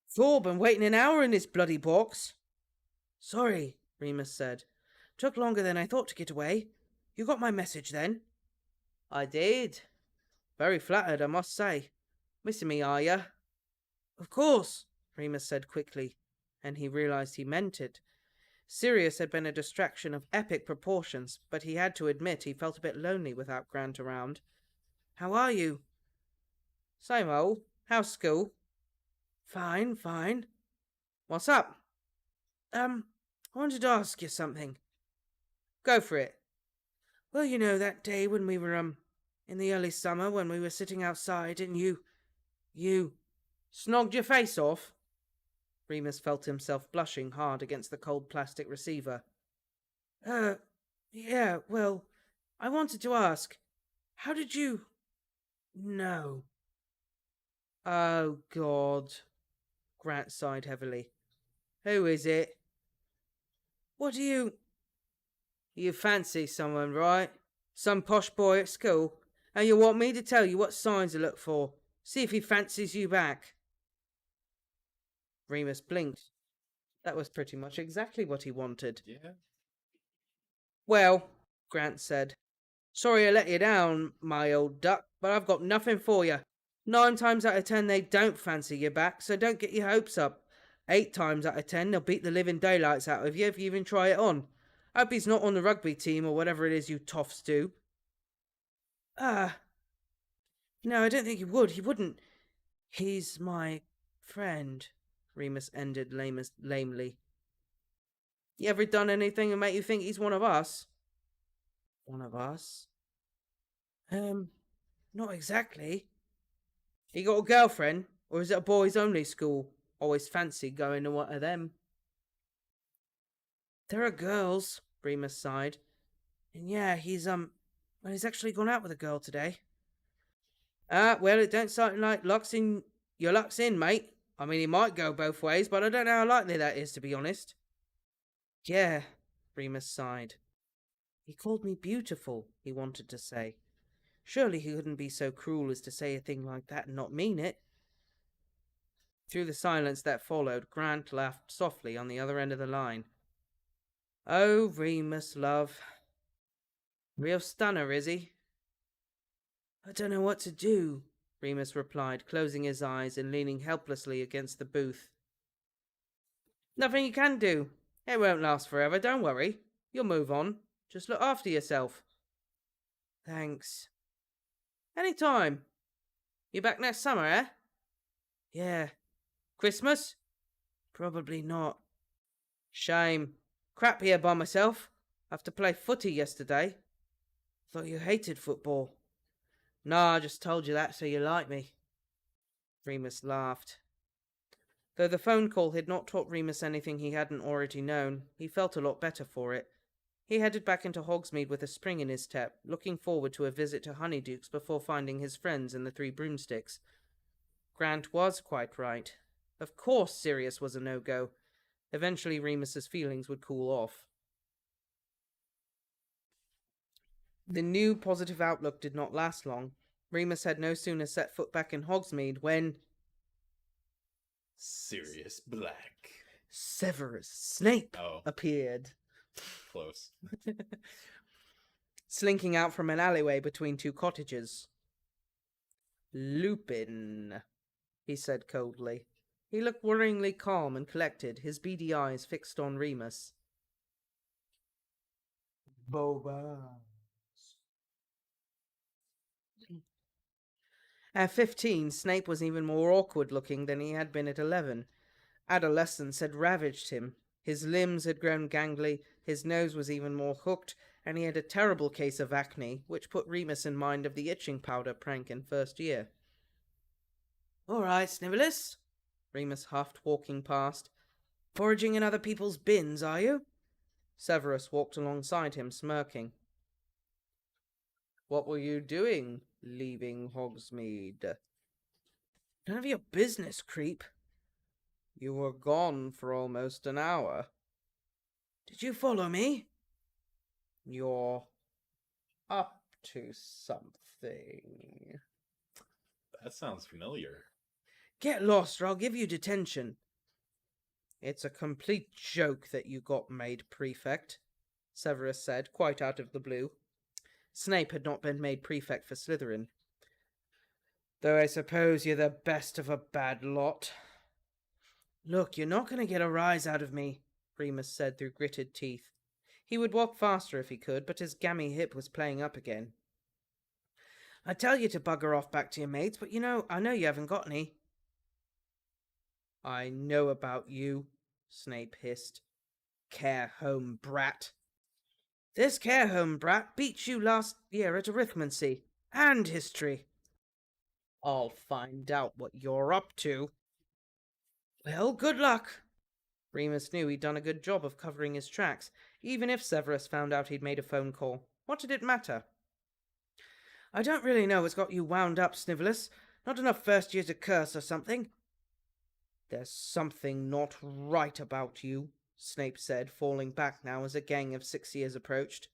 Thor, been waiting an hour in this bloody box. Sorry, Remus said. Took longer than I thought to get away. You got my message then? I did. Very flattered, I must say. Missing me, are you? Of course, Remus said quickly, and he realized he meant it. Sirius had been a distraction of epic proportions, but he had to admit he felt a bit lonely without Grant around. How are you? Same old. How's school? Fine. What's up? I wanted to ask you something. Go for it. Well, you know that day when we were, in the early summer when we were sitting outside and you snogged your face off? Remus felt himself blushing hard against the cold plastic receiver. Yeah, well, I wanted to ask, how did you know? Oh, God, Grant sighed heavily. Who is it? What do you... You fancy someone, right? Some posh boy at school, and you want me to tell you what signs to look for. See if he fancies you back. Remus blinked. That was pretty much exactly what he wanted. Yeah. Well, Grant said, sorry I let you down, my old duck, but I've got nothing for you. 9 times out of 10 they don't fancy you back, so don't get your hopes up. 8 times out of 10 they'll beat the living daylights out of you if you even try it on. Hope he's not on the rugby team or whatever it is you toffs do. No, I don't think he would. He wouldn't. He's my friend, Remus ended lamely. You ever done anything to make you think he's one of us? One of us? Not exactly. He got a girlfriend, or is it a boys-only school? Always fancied going to one of them. There are girls, Remus sighed. And yeah, he's actually gone out with a girl today. Well, it don't sound like your luck's in, mate. I mean, it might go both ways, but I don't know how likely that is, to be honest. Yeah, Remus sighed. He called me beautiful, he wanted to say. Surely he couldn't be so cruel as to say a thing like that and not mean it. Through the silence that followed, Grant laughed softly on the other end of the line. Oh, Remus, love. Real stunner, is he? I don't know what to do, Remus replied, closing his eyes and leaning helplessly against the booth. Nothing you can do. It won't last forever, don't worry. You'll move on. Just look after yourself. Thanks. Any time. You back next summer, eh? Yeah. Christmas? Probably not. Shame. Crap here by myself. Have to play footy yesterday. Thought you hated football. Nah, I just told you that so you like me. Remus laughed. Though the phone call had not taught Remus anything he hadn't already known, he felt a lot better for it. He headed back into Hogsmeade with a spring in his step, looking forward to a visit to Honeydukes before finding his friends and the Three Broomsticks. Grant was quite right. Of course Sirius was a no-go. Eventually Remus's feelings would cool off. The new positive outlook did not last long. Remus had no sooner set foot back in Hogsmeade when Sirius Black. Severus Snape appeared. Close. Slinking out from an alleyway between two cottages. Lupin, he said coldly. He looked worryingly calm and collected, his beady eyes fixed on Remus. Boba. At 15, Snape was even more awkward-looking than he had been at 11. Adolescence had ravaged him. His limbs had grown gangly, his nose was even more hooked, and he had a terrible case of acne, which put Remus in mind of the itching powder prank in first year. All right, Snivellus, Remus huffed, walking past. Foraging in other people's bins, are you? Severus walked alongside him, smirking. What were you doing, leaving Hogsmeade? None of your business, creep. You were gone for almost an hour. Did you follow me? You're up to something. That sounds familiar. Get lost or I'll give you detention. It's a complete joke that you got made prefect, Severus said, quite out of the blue. Snape had not been made prefect for Slytherin. Though I suppose you're the best of a bad lot. Look, you're not going to get a rise out of me, Remus said through gritted teeth. He would walk faster if he could, but his gammy hip was playing up again. I tell you to bugger off back to your mates, but I know you haven't got any. I know about you, Snape hissed. Care home brat. This care home brat beat you last year at arithmancy and history. I'll find out what you're up to. Well, good luck. Remus knew he'd done a good job of covering his tracks, even if Severus found out he'd made a phone call. What did it matter? I don't really know what's got you wound up, Snivellus. Not enough first year to curse or something. There's something not right about you, Snape said, falling back now as a gang of 6 years approached.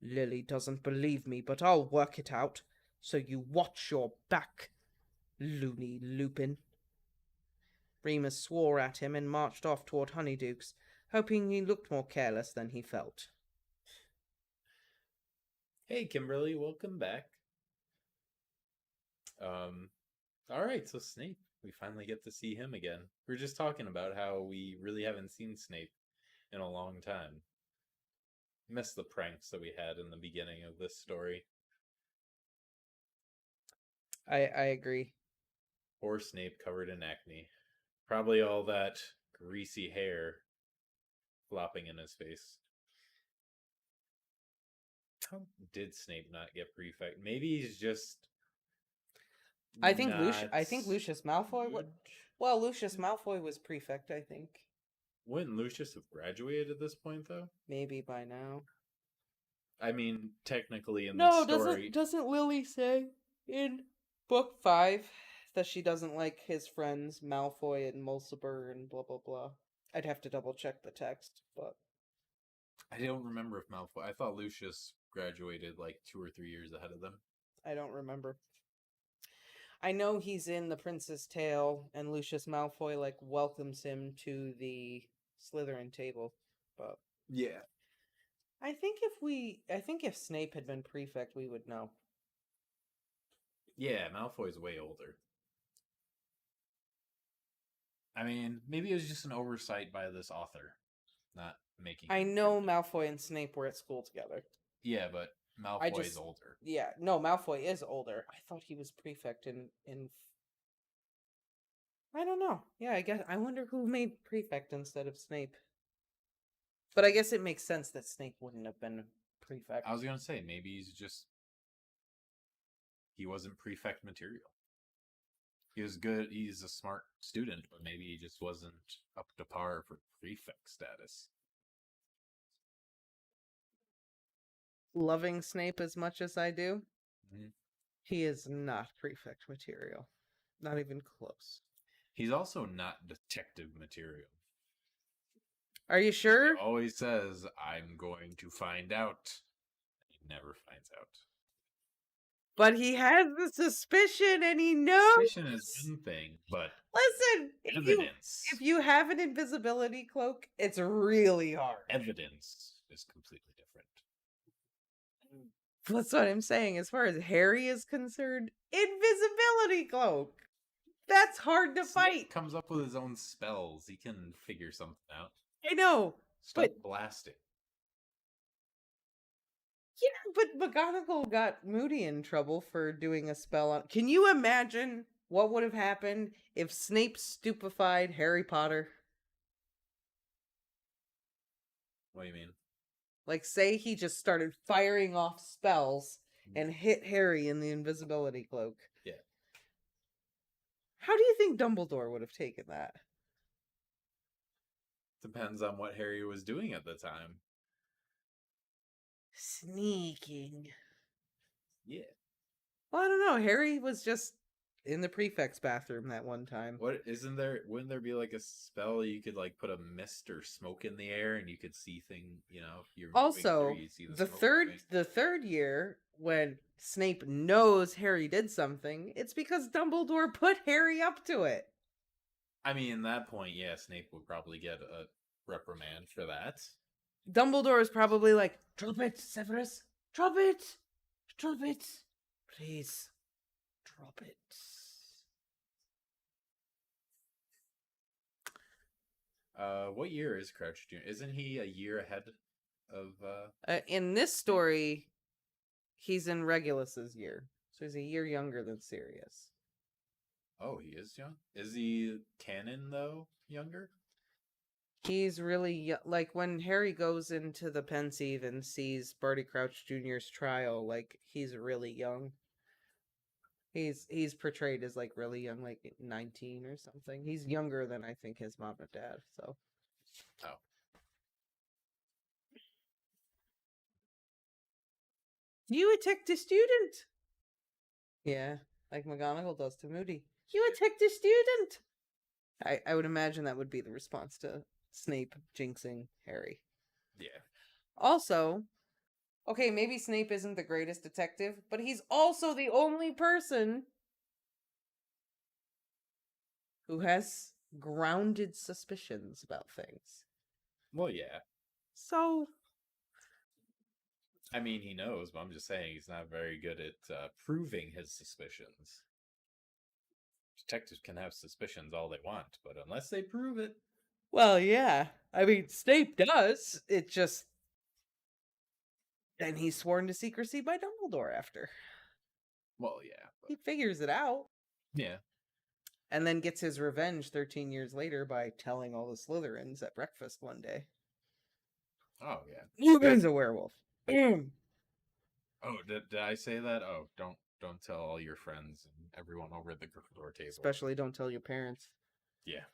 Lily doesn't believe me, but I'll work it out, so you watch your back, loony Lupin. Remus swore at him and marched off toward Honeydukes, hoping he looked more careless than he felt. Hey, Kimberly, welcome back. Alright, so Snape. We finally get to see him again. We were just talking about how we really haven't seen Snape in a long time. Missed the pranks that we had in the beginning of this story. I agree. Poor Snape covered in acne. Probably all that greasy hair flopping in his face. How did Snape not get prefect? Maybe he's just... I think Lucius Malfoy would. Well, Lucius Malfoy was prefect, I think. Wouldn't Lucius have graduated at this point, though? Maybe by now. I mean, technically in the story... doesn't Lily say in Book 5, that she doesn't like his friends Malfoy and Mulciber and blah blah blah. I'd have to double check the text, but I don't remember if Malfoy. I thought Lucius graduated like 2 or 3 years ahead of them. I don't remember. I know he's in The Prince's Tale, and Lucius Malfoy like welcomes him to the Slytherin table, but Yeah. I think if Snape had been prefect, we would know. Yeah, Malfoy's way older. I mean, maybe it was just an oversight by this author, not making. I know Malfoy and Snape were at school together. Yeah, but Malfoy's older. Yeah, no, Malfoy is older. I thought he was prefect in. I don't know. Yeah, I wonder who made prefect instead of Snape. But I guess it makes sense that Snape wouldn't have been prefect. I was gonna say maybe he wasn't prefect material. He was good. He's a smart student, but maybe he just wasn't up to par for prefect status. Loving Snape as much as I do, Mhm. he is not prefect material. Not even close. He's also not detective material. Are you sure? He always says, "I'm going to find out." He never finds out. But he has the suspicion and he knows. Suspicion is one thing, but Listen, evidence. if you have an invisibility cloak, it's really hard. Evidence is completely different. That's what I'm saying. As far as Harry is concerned, invisibility cloak. That's hard to Snape fight. comes up with his own spells. He can figure something out. I know. Stop But- blasting. Yeah, but McGonagall got Moody in trouble for doing a spell on. Can you imagine what would have happened if Snape stupefied Harry Potter? What do you mean? Like, say he just started firing off spells and hit Harry in the invisibility cloak. Yeah. How do you think Dumbledore would have taken that? Depends on what Harry was doing at the time. Sneaking. Yeah. Well, I don't know. Harry was just in the prefect's bathroom that one time. Wouldn't there be like a spell you could like put a mist or smoke in the air and you could see things, if you're moving Also, through, you see the smoke third moving. the third year when Snape knows Harry did something, it's because Dumbledore put Harry up to it. I mean, at that point, yeah, Snape would probably get a reprimand for that. Dumbledore is probably like, "Drop it, Severus. Drop it. Drop it. Please. Drop it." What year is Crouch Jr.? Isn't he a year ahead of In this story, he's in Regulus's year. So he's a year younger than Sirius. Oh, he is young? Is he canon though younger? He's really like when Harry goes into the Pensieve and sees Barty Crouch Jr.'s trial, like he's really young. He's portrayed as like really young, like 19 or something. He's younger than I think his mom and dad. So. Oh. You attacked a student. Yeah, like McGonagall does to Moody. You attacked a student. I would imagine that would be the response to Snape jinxing Harry. Yeah. Also, okay, maybe Snape isn't the greatest detective, but he's also the only person who has grounded suspicions about things. Well, yeah. So, I mean, he knows, but I'm just saying he's not very good at proving his suspicions. Detectives can have suspicions all they want, but unless they prove it. well, yeah. I mean, Snape does. It just... Then he's sworn to secrecy by Dumbledore after. Well, yeah. He figures it out. Yeah. And then gets his revenge 13 years later by telling all the Slytherins at breakfast one day. Oh, yeah. Lupin's a werewolf. Oh, did I say that? Oh, don't tell all your friends and everyone over at the Gryffindor table. Especially don't tell your parents. Yeah.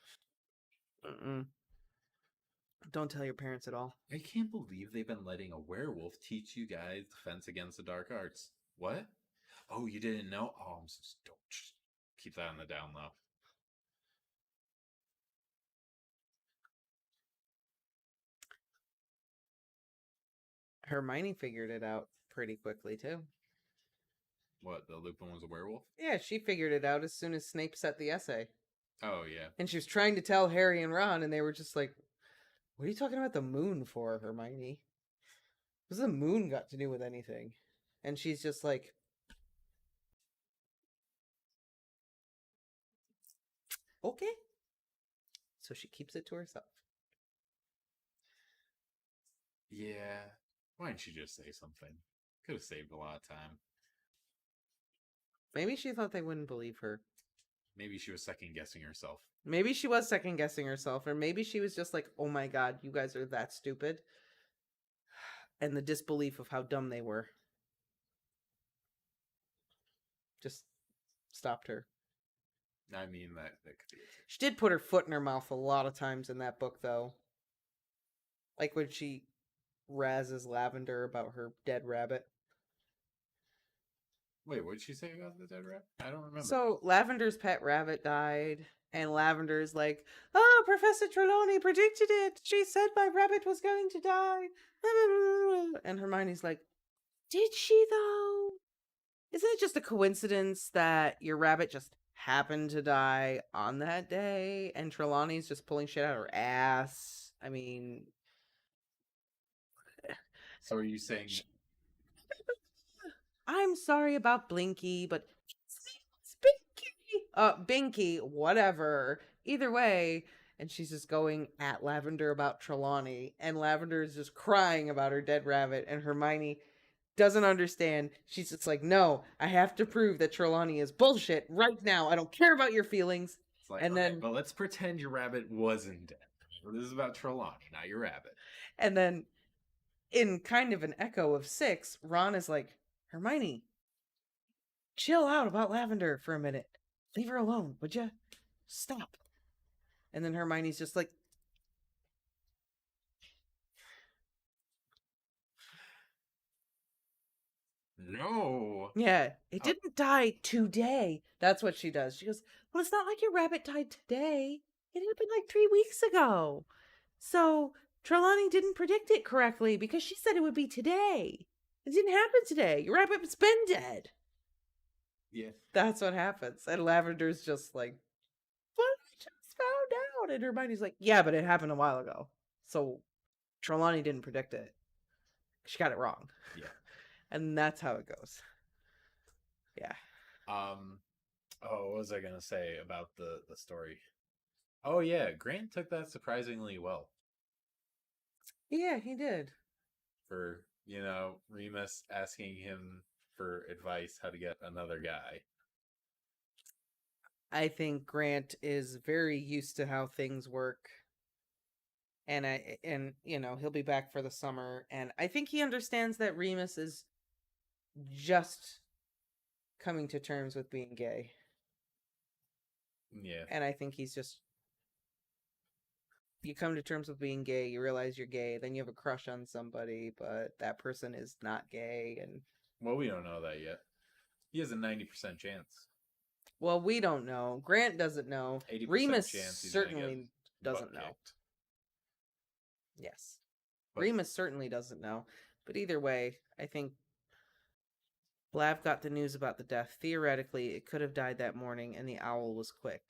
Don't tell your parents at all. I can't believe they've been letting a werewolf teach you guys defense against the dark arts. What? Oh, you didn't know? Oh, I'm so stoked. Just keep that on the down low. Hermione figured it out pretty quickly, too. What, the Lupin was a werewolf? Yeah, she figured it out as soon as Snape set the essay. Oh, yeah. And she was trying to tell Harry and Ron, and they were just like, what are you talking about the moon for, Hermione? What's the moon got to do with anything? And she's just like, okay. So she keeps it to herself. Yeah. Why didn't she just say something? Could have saved a lot of time. Maybe she thought they wouldn't believe her. Maybe she was second guessing herself. Maybe she was second guessing herself, or maybe she was just like, oh my god, you guys are that stupid. And the disbelief of how dumb they were just stopped her. I mean, that could be it. She did put her foot in her mouth a lot of times in that book, though. Like when she razzes Lavender about her dead rabbit. Wait, what did she say about the dead rabbit? I don't remember. So Lavender's pet rabbit died, and Lavender's like, oh, Professor Trelawney predicted it. She said my rabbit was going to die. And Hermione's like, did she though? Isn't it just a coincidence that your rabbit just happened to die on that day and Trelawney's just pulling shit out of her ass? I mean... So are you saying... I'm sorry about Blinky, but it's Binky. Binky, whatever. Either way, and she's just going at Lavender about Trelawney, and Lavender is just crying about her dead rabbit, and Hermione doesn't understand. She's just like, no, I have to prove that Trelawney is bullshit right now. I don't care about your feelings. It's like, and okay, then, but let's pretend your rabbit wasn't dead. This is about Trelawney, not your rabbit. And then, in kind of an echo of 6, Ron is like, Hermione, chill out about Lavender for a minute. Leave her alone, would you? Stop. And then Hermione's just like, No. yeah, it didn't die today. That's what she does. She goes, well, it's not like your rabbit died today. It happened like 3 weeks ago. So Trelawney didn't predict it correctly because she said it would be today. It didn't happen today. Your rabbit's been dead. Yeah. That's what happens. And Lavender's just like, but I just found out. And Hermione's like, yeah, but it happened a while ago. So Trelawney didn't predict it. She got it wrong. Yeah. And that's how it goes. Yeah. Oh, what was I gonna say about the story? Oh yeah, Grant took that surprisingly well. Yeah, he did. For, Remus asking him for advice how to get another guy. I think Grant is very used to how things work. And he'll be back for the summer. And I think he understands that Remus is just coming to terms with being gay. Yeah. And I think he's just... You come to terms with being gay, you realize you're gay, then you have a crush on somebody, but that person is not gay, and... Well, we don't know that yet. He has a 90% chance. Well, we don't know. Grant doesn't know. 80% Remus chance he's certainly doesn't butt know. kicked. Yes. But- Remus certainly doesn't know. But either way, I think Blav got the news about the death. Theoretically, it could have died that morning, and the owl was quick.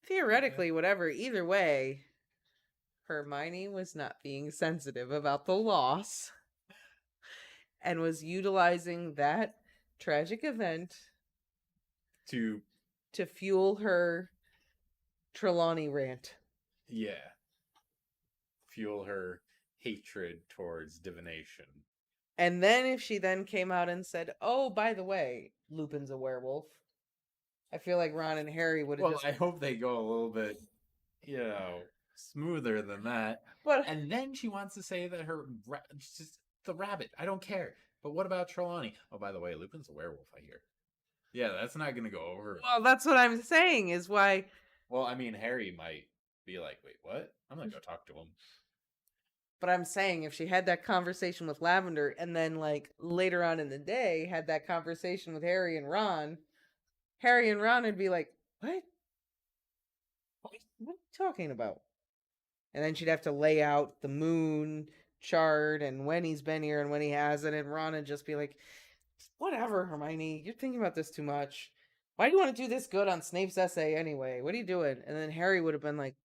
Theoretically, whatever. Either way, Hermione was not being sensitive about the loss and was utilizing that tragic event To fuel her Trelawney rant. Yeah. Fuel her hatred towards divination. And then if she then came out and said, oh, by the way, Lupin's a werewolf, I feel like Ron and Harry would have Well, I hope they go a little bit, smoother than that. But And then she wants to say that just the rabbit. I don't care. But what about Trelawney? Oh, by the way, Lupin's a werewolf, I hear. Yeah, that's not going to go over. well, that's what I'm saying is why... Well, I mean, Harry might be like, wait, what? I'm going to go talk to him. But I'm saying if she had that conversation with Lavender and then like later on in the day had that conversation with Harry and Ron would be like, What are you talking about? And then she'd have to lay out the moon chart and when he's been here and when he hasn't, and Ron would just be like, whatever, Hermione, you're thinking about this too much. Why do you want to do this good on Snape's essay anyway? What are you doing? And then Harry would have been like,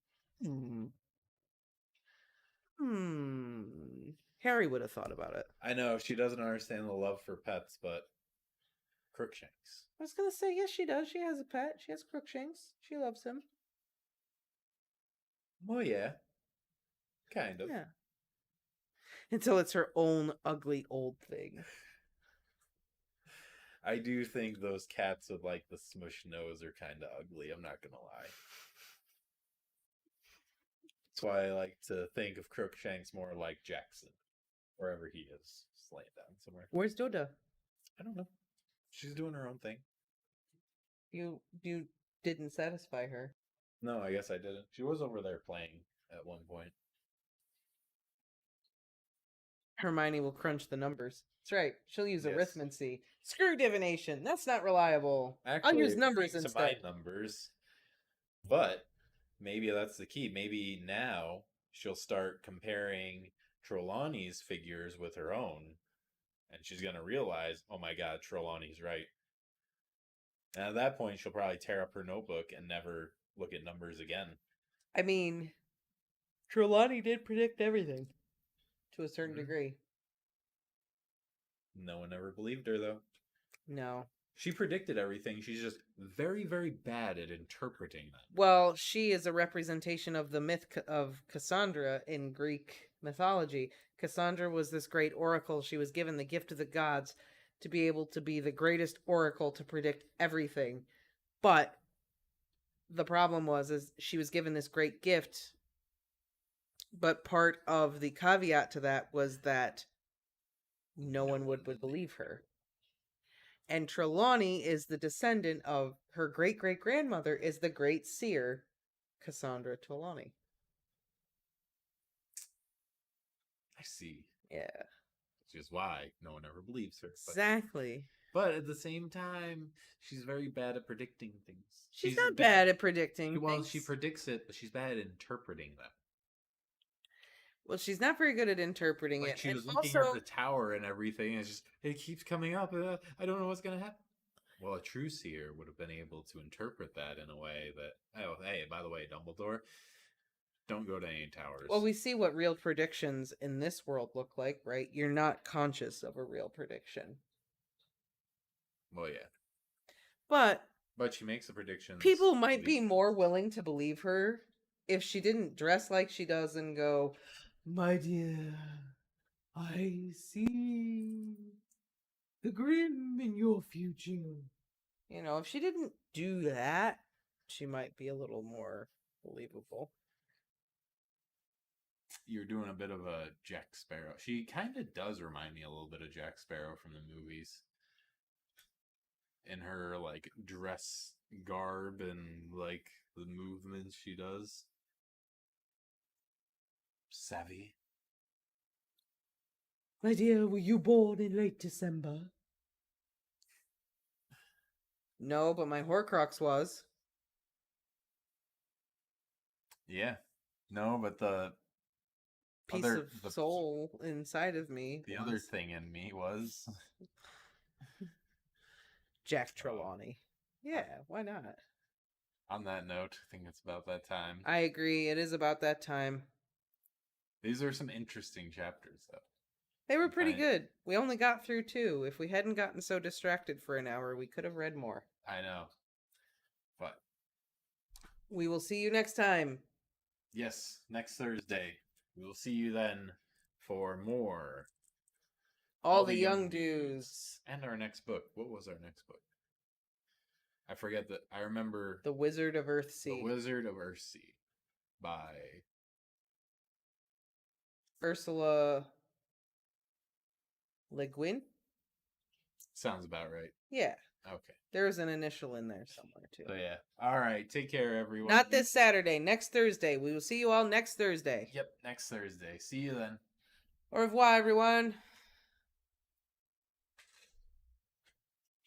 Harry would have thought about it. I know she doesn't understand the love for pets, but Crookshanks. I was gonna say, yes, she does. She has a pet. She has Crookshanks. She loves him. Oh yeah, kind of. Yeah. Until it's her own ugly old thing. I do think those cats with like the smush nose are kind of ugly. I'm not gonna lie. That's why I like to think of Crookshanks more like Jackson, wherever he is, just laying down somewhere. Where's Doda? I don't know. She's doing her own thing. You didn't satisfy her. No, I guess I didn't. She was over there playing at one point. Hermione will crunch the numbers. That's right. She'll use Yes. arithmancy. Screw divination. That's not reliable. Actually, I'll use numbers to instead. my numbers, but maybe that's the key. Maybe now she'll start comparing Trelawney's figures with her own, and she's gonna realize, oh my god, Trelawney's right. And at that point, she'll probably tear up her notebook and never look at numbers again. I mean, Trelawney did predict everything to a certain degree. No one ever believed her, though. No. She predicted everything. She's just very, very bad at interpreting them. Well, she is a representation of the myth of Cassandra in Greek mythology. Cassandra was this great oracle. She was given the gift of the gods to be able to be the greatest oracle to predict everything. But the problem is she was given this great gift, but part of the caveat to that was that no one would believe her. And Trelawney is the descendant of her great-great-grandmother is the great seer, Cassandra Trelawney. I see. Yeah. Which is why no one ever believes her. Exactly. But at the same time, she's very bad at predicting things. She's not bad at predicting Well, things. she predicts it, but she's bad at interpreting them. Well, she's not very good at interpreting Like it. she And was looking also, at the tower and everything, and it keeps coming up. I don't know what's going to happen. Well, a true seer would have been able to interpret that in a way that, oh, hey, by the way, Dumbledore, don't go to any towers. well, we see what real predictions in this world look like, right? You're not conscious of a real prediction. Well, yeah. But she makes the predictions. people might be more willing to believe her if she didn't dress like she does and go, "My dear, I see the grim in your future." You know, if she didn't do that, she might be a little more believable. You're doing a bit of a Jack Sparrow. She kind of does remind me a little bit of Jack Sparrow from the movies. In her, like, dress garb and, like, the movements she does. Savvy. My dear, were you born in late December? No, but my Horcrux was. Yeah. No, but the Piece of soul inside of me. The other thing in me was Jack Trelawney. Yeah, why not? On that note, I think it's about that time. I agree. It is about that time. These are some interesting chapters, though. They were pretty good. We only got through 2. If we hadn't gotten so distracted for an hour, we could have read more. I know. But we will see you next time. Yes, next Thursday. We will see you then for more. All the Young Dudes. And our next book. What was our next book? I forget that. I remember. The Wizard of Earthsea. The Wizard of Earthsea. By Ursula Le Guin? Sounds about right. Yeah. Okay. There's an initial in there somewhere, too. So, yeah. All right. Take care, everyone. Not this Saturday. Next Thursday. We will see you all next Thursday. Yep. Next Thursday. See you then. Au revoir, everyone.